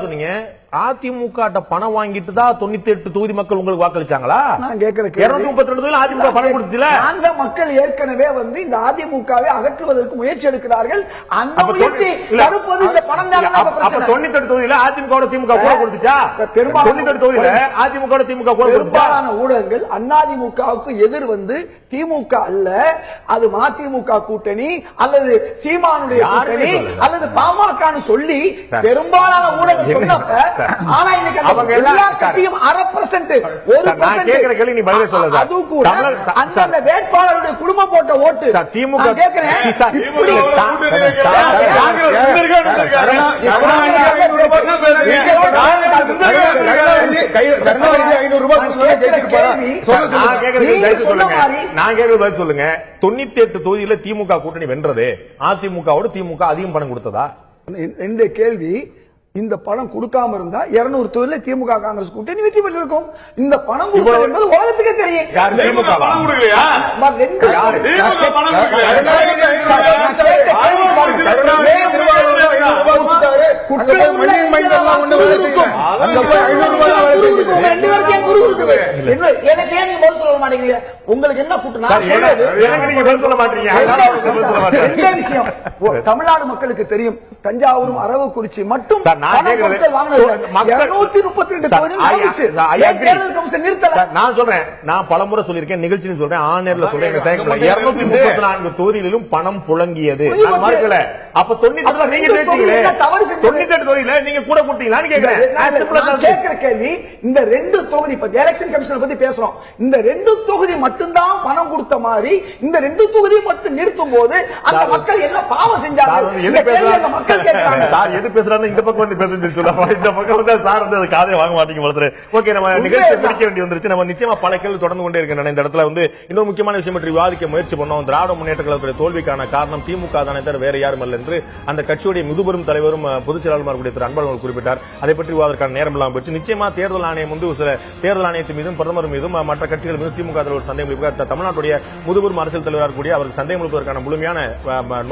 சொன்னீங்க. அதிமுக பணம் வாங்கிட்டு தான் 98 தொகுதி மக்கள் உங்களுக்கு வாக்களிச்சாங்களா? நான் கேட்கிறேன், 232 அதிமுக பணம் கொடுத்துச்சுல. அந்த மக்கள் ஏற்கனவே வந்து இந்த அதிமுகவை அகற்றுவதற்கு முயற்சி எடுக்கிறார்கள். அந்த முயற்சி தடுப்பது இந்த பணம் தான். அப்ப 98 தொகுதியில அதிமுக திமுக கூட கொடுத்துச்சா? 98 தொகுதியில அதிமுக திமுக கூட பெரும்பாலான ஊடகங்கள் அதிமுகவுக்கு எதிர் வந்து திமுக அல்ல, அது மதிமுக கூட்டணி அல்லது சீமானுடைய கூட்டணி அல்லது பாமகன்னு சொல்லி பெரும்பாலான ஊடகம் சொன்னப்ப, ஆனா இன்னைக்கு அவங்க எல்லா கட்சியும் 1% 1% நீ பதில் சொல்லுங்க. அது கூட அந்த வேட்பாளருடைய குடும்பம் போட்ட ஓட்டு திமுக கேட்கிறேன். சொல்லுங்க, 98 தொகுதியில திமுக கூட்டணி வென்றது, அதிமுகவோடு திமுக அதிகம் பணம் கொடுத்ததா? இந்த கேள்வி, இந்த பணம் கொடுக்காம இருந்தா 200 தொகுதியில திமுக காங்கிரஸ் கூட்டணி வெற்றி பெற்றிருக்கும். இந்த பணம் கொடுப்பது என்பது உலகத்துக்கே தெரியும். எனக்கு ஏன் நீங்க பதில் சொல்ல மாட்டீங்க? உங்களுக்கு என்ன கூட்டம்? தமிழ்நாடு மக்களுக்கு தெரியும், தஞ்சாவூரும் அரவக்குறிச்சி மட்டும் நான் சொல்றேன், நான் பலமுறை சொல்லியிருக்கேன், நிகழ்ச்சி சொல்றேன், ஆனேர்ல சொல்றேன், 234 தொகுதிகளிலும் பணம் புழங்கியது. அப்ப 98 நீங்க ஜெயிச்சீங்களே, 98 தொகுதியில நீங்க கூட கொடுத்தீங்களான்னு கேட்கிற கேள்வி. இந்த 2 தொகுதி எலெக்ஷன் கமிஷன் பத்தி பேசுறோம், இந்த 2 தொகுதி மட்டும்தான் பணம் கொடுத்த மாதிரி இந்த 2 தொகுதி மட்டும் நிறுத்தும் போது அந்த மக்கள் என்ன பாவம் செஞ்சாங்க? மக்கள் கேட்கிறாங்க, எது பேசுறாங்க? இந்த பக்கம் வந்து பேசுறது சொல்லுவாங்க, இந்த பக்கம் வந்து சார் வந்து அது காதை வாங்க மாட்டீங்க வளர்த்துரு. ஓகே, நம்ம நிகழ்ச்சி பிடிக்க வேண்டி வந்துருச்சு. நம்ம நிச்சயமா பல கேள்வி தொடர்ந்து கொண்டே இருக்கின்றன. இந்த இடத்துல வந்து இன்னொரு முக்கியமான விஷயம் பற்றி விவாதிக்க முயற்சி பண்ணோம். திராவிட முன்னேற்ற கழகத்துடைய தோல்விக்கான காரணம் திமுக தானே தவிர வேற யாரும் அல்ல என்று அந்த கட்சியுடைய முதுபெரும் தலைவரும் பொதுச் செயலாளர் திரு அன்பழகன் குறிப்பிட்டார். அதை பற்றி விவாதத்திற்கான நேரம் இல்லாமல் போச்சு. நிச்சயமா தேர்தல் ஆணையம் வந்து சில தேர்தல் ஆணையத்தின் மீதும் பிரதமர் மீதும் மற்ற கட்சிகள் மீதும் திமுக தலைவர் சந்தேகம், தமிழ்நாட்டுடைய முதுபெரும் அரசியல் தலைவராக கூடிய அவருக்கு சந்தேகம் எழுப்பதற்கான முழுமையான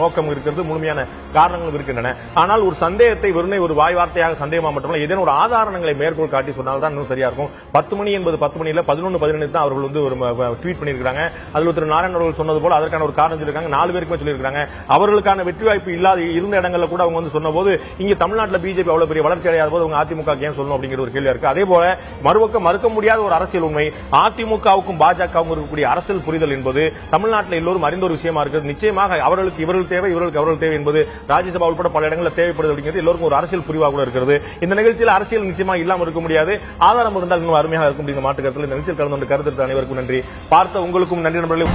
நோக்கம் இருக்கிறது, முழுமையான காரணங்களும் இருக்கின்றன. ஆனால் ஒரு சந்தேகத்தை வெறும் ஒரு வாய் வார்த்தையாக சந்தேகமா மட்டுமல்ல, ஏதேனும் ஒரு ஆதாரங்களை மேற்கோள் காட்டி சொன்னால் தான் இன்னும் சரியா இருக்கும். 10 மணி என்பது 10 மணியில 11:15 தான் அவர்கள் வந்து ஒரு ட்வீட் பண்ணியிருக்காங்க. அதில் திரு நாராயணன் அவர்கள் சொன்னது போல அதற்கான ஒரு காரணம் சொல்லியிருக்காங்க. 4 பேருக்குமே சொல்லியிருக்காங்க. அவர்களுக்கான வெற்றி வாய்ப்பு இல்லாத இருந்த இடங்களில் கூட அவங்க வந்து சொன்னபோது இங்க தமிழ்நாட்டில் பிஜேபி அவ்வளவு பெரிய வளர்ச்சி அடையாத போது அவங்க அதிமுக ஏன் சொல்லணும் அப்படிங்கிற ஒரு கேள்வி இருக்கு. அதே போல மறுபக்கம் மறுக்க முடியாத ஒரு அரசியல் உண்மை, அதிமுகவுக்கும் பாஜகவுக்கும் இருக்கக்கூடிய அரசியல் புரிதல் என்பது தமிழ்நாட்டில் எல்லோரும் அறிந்த ஒரு விஷயமா இருக்கிறது. நிச்சயமாக அவர்களுக்கு இவர்கள் தேவை, இவர்களுக்கு அவர்கள் தேவை என்பது ராஜ்யசபா உட்பட பல இடங்களில் தேவைப்படுது அப்படிங்கிறது எல்லோருக்கும் ஒரு அரசியல் புரிவாக கூட இருக்கிறது. இந்த நிகழ்ச்சியில் அரசியல் நிச்சயமா இல்லாமல் இருக்க முடியாது. ஆதாரம் இருந்தால் இன்னும் அருமையாக இருக்கும். இந்த மாற்றுக்கருத்தில் இந்த நிகழ்ச்சியில் கலந்து கொண்ட கருத்து அனைவருக்கும் நன்றி. பார்த்த உங்களுக்கும் நன்றி நண்பர்களே.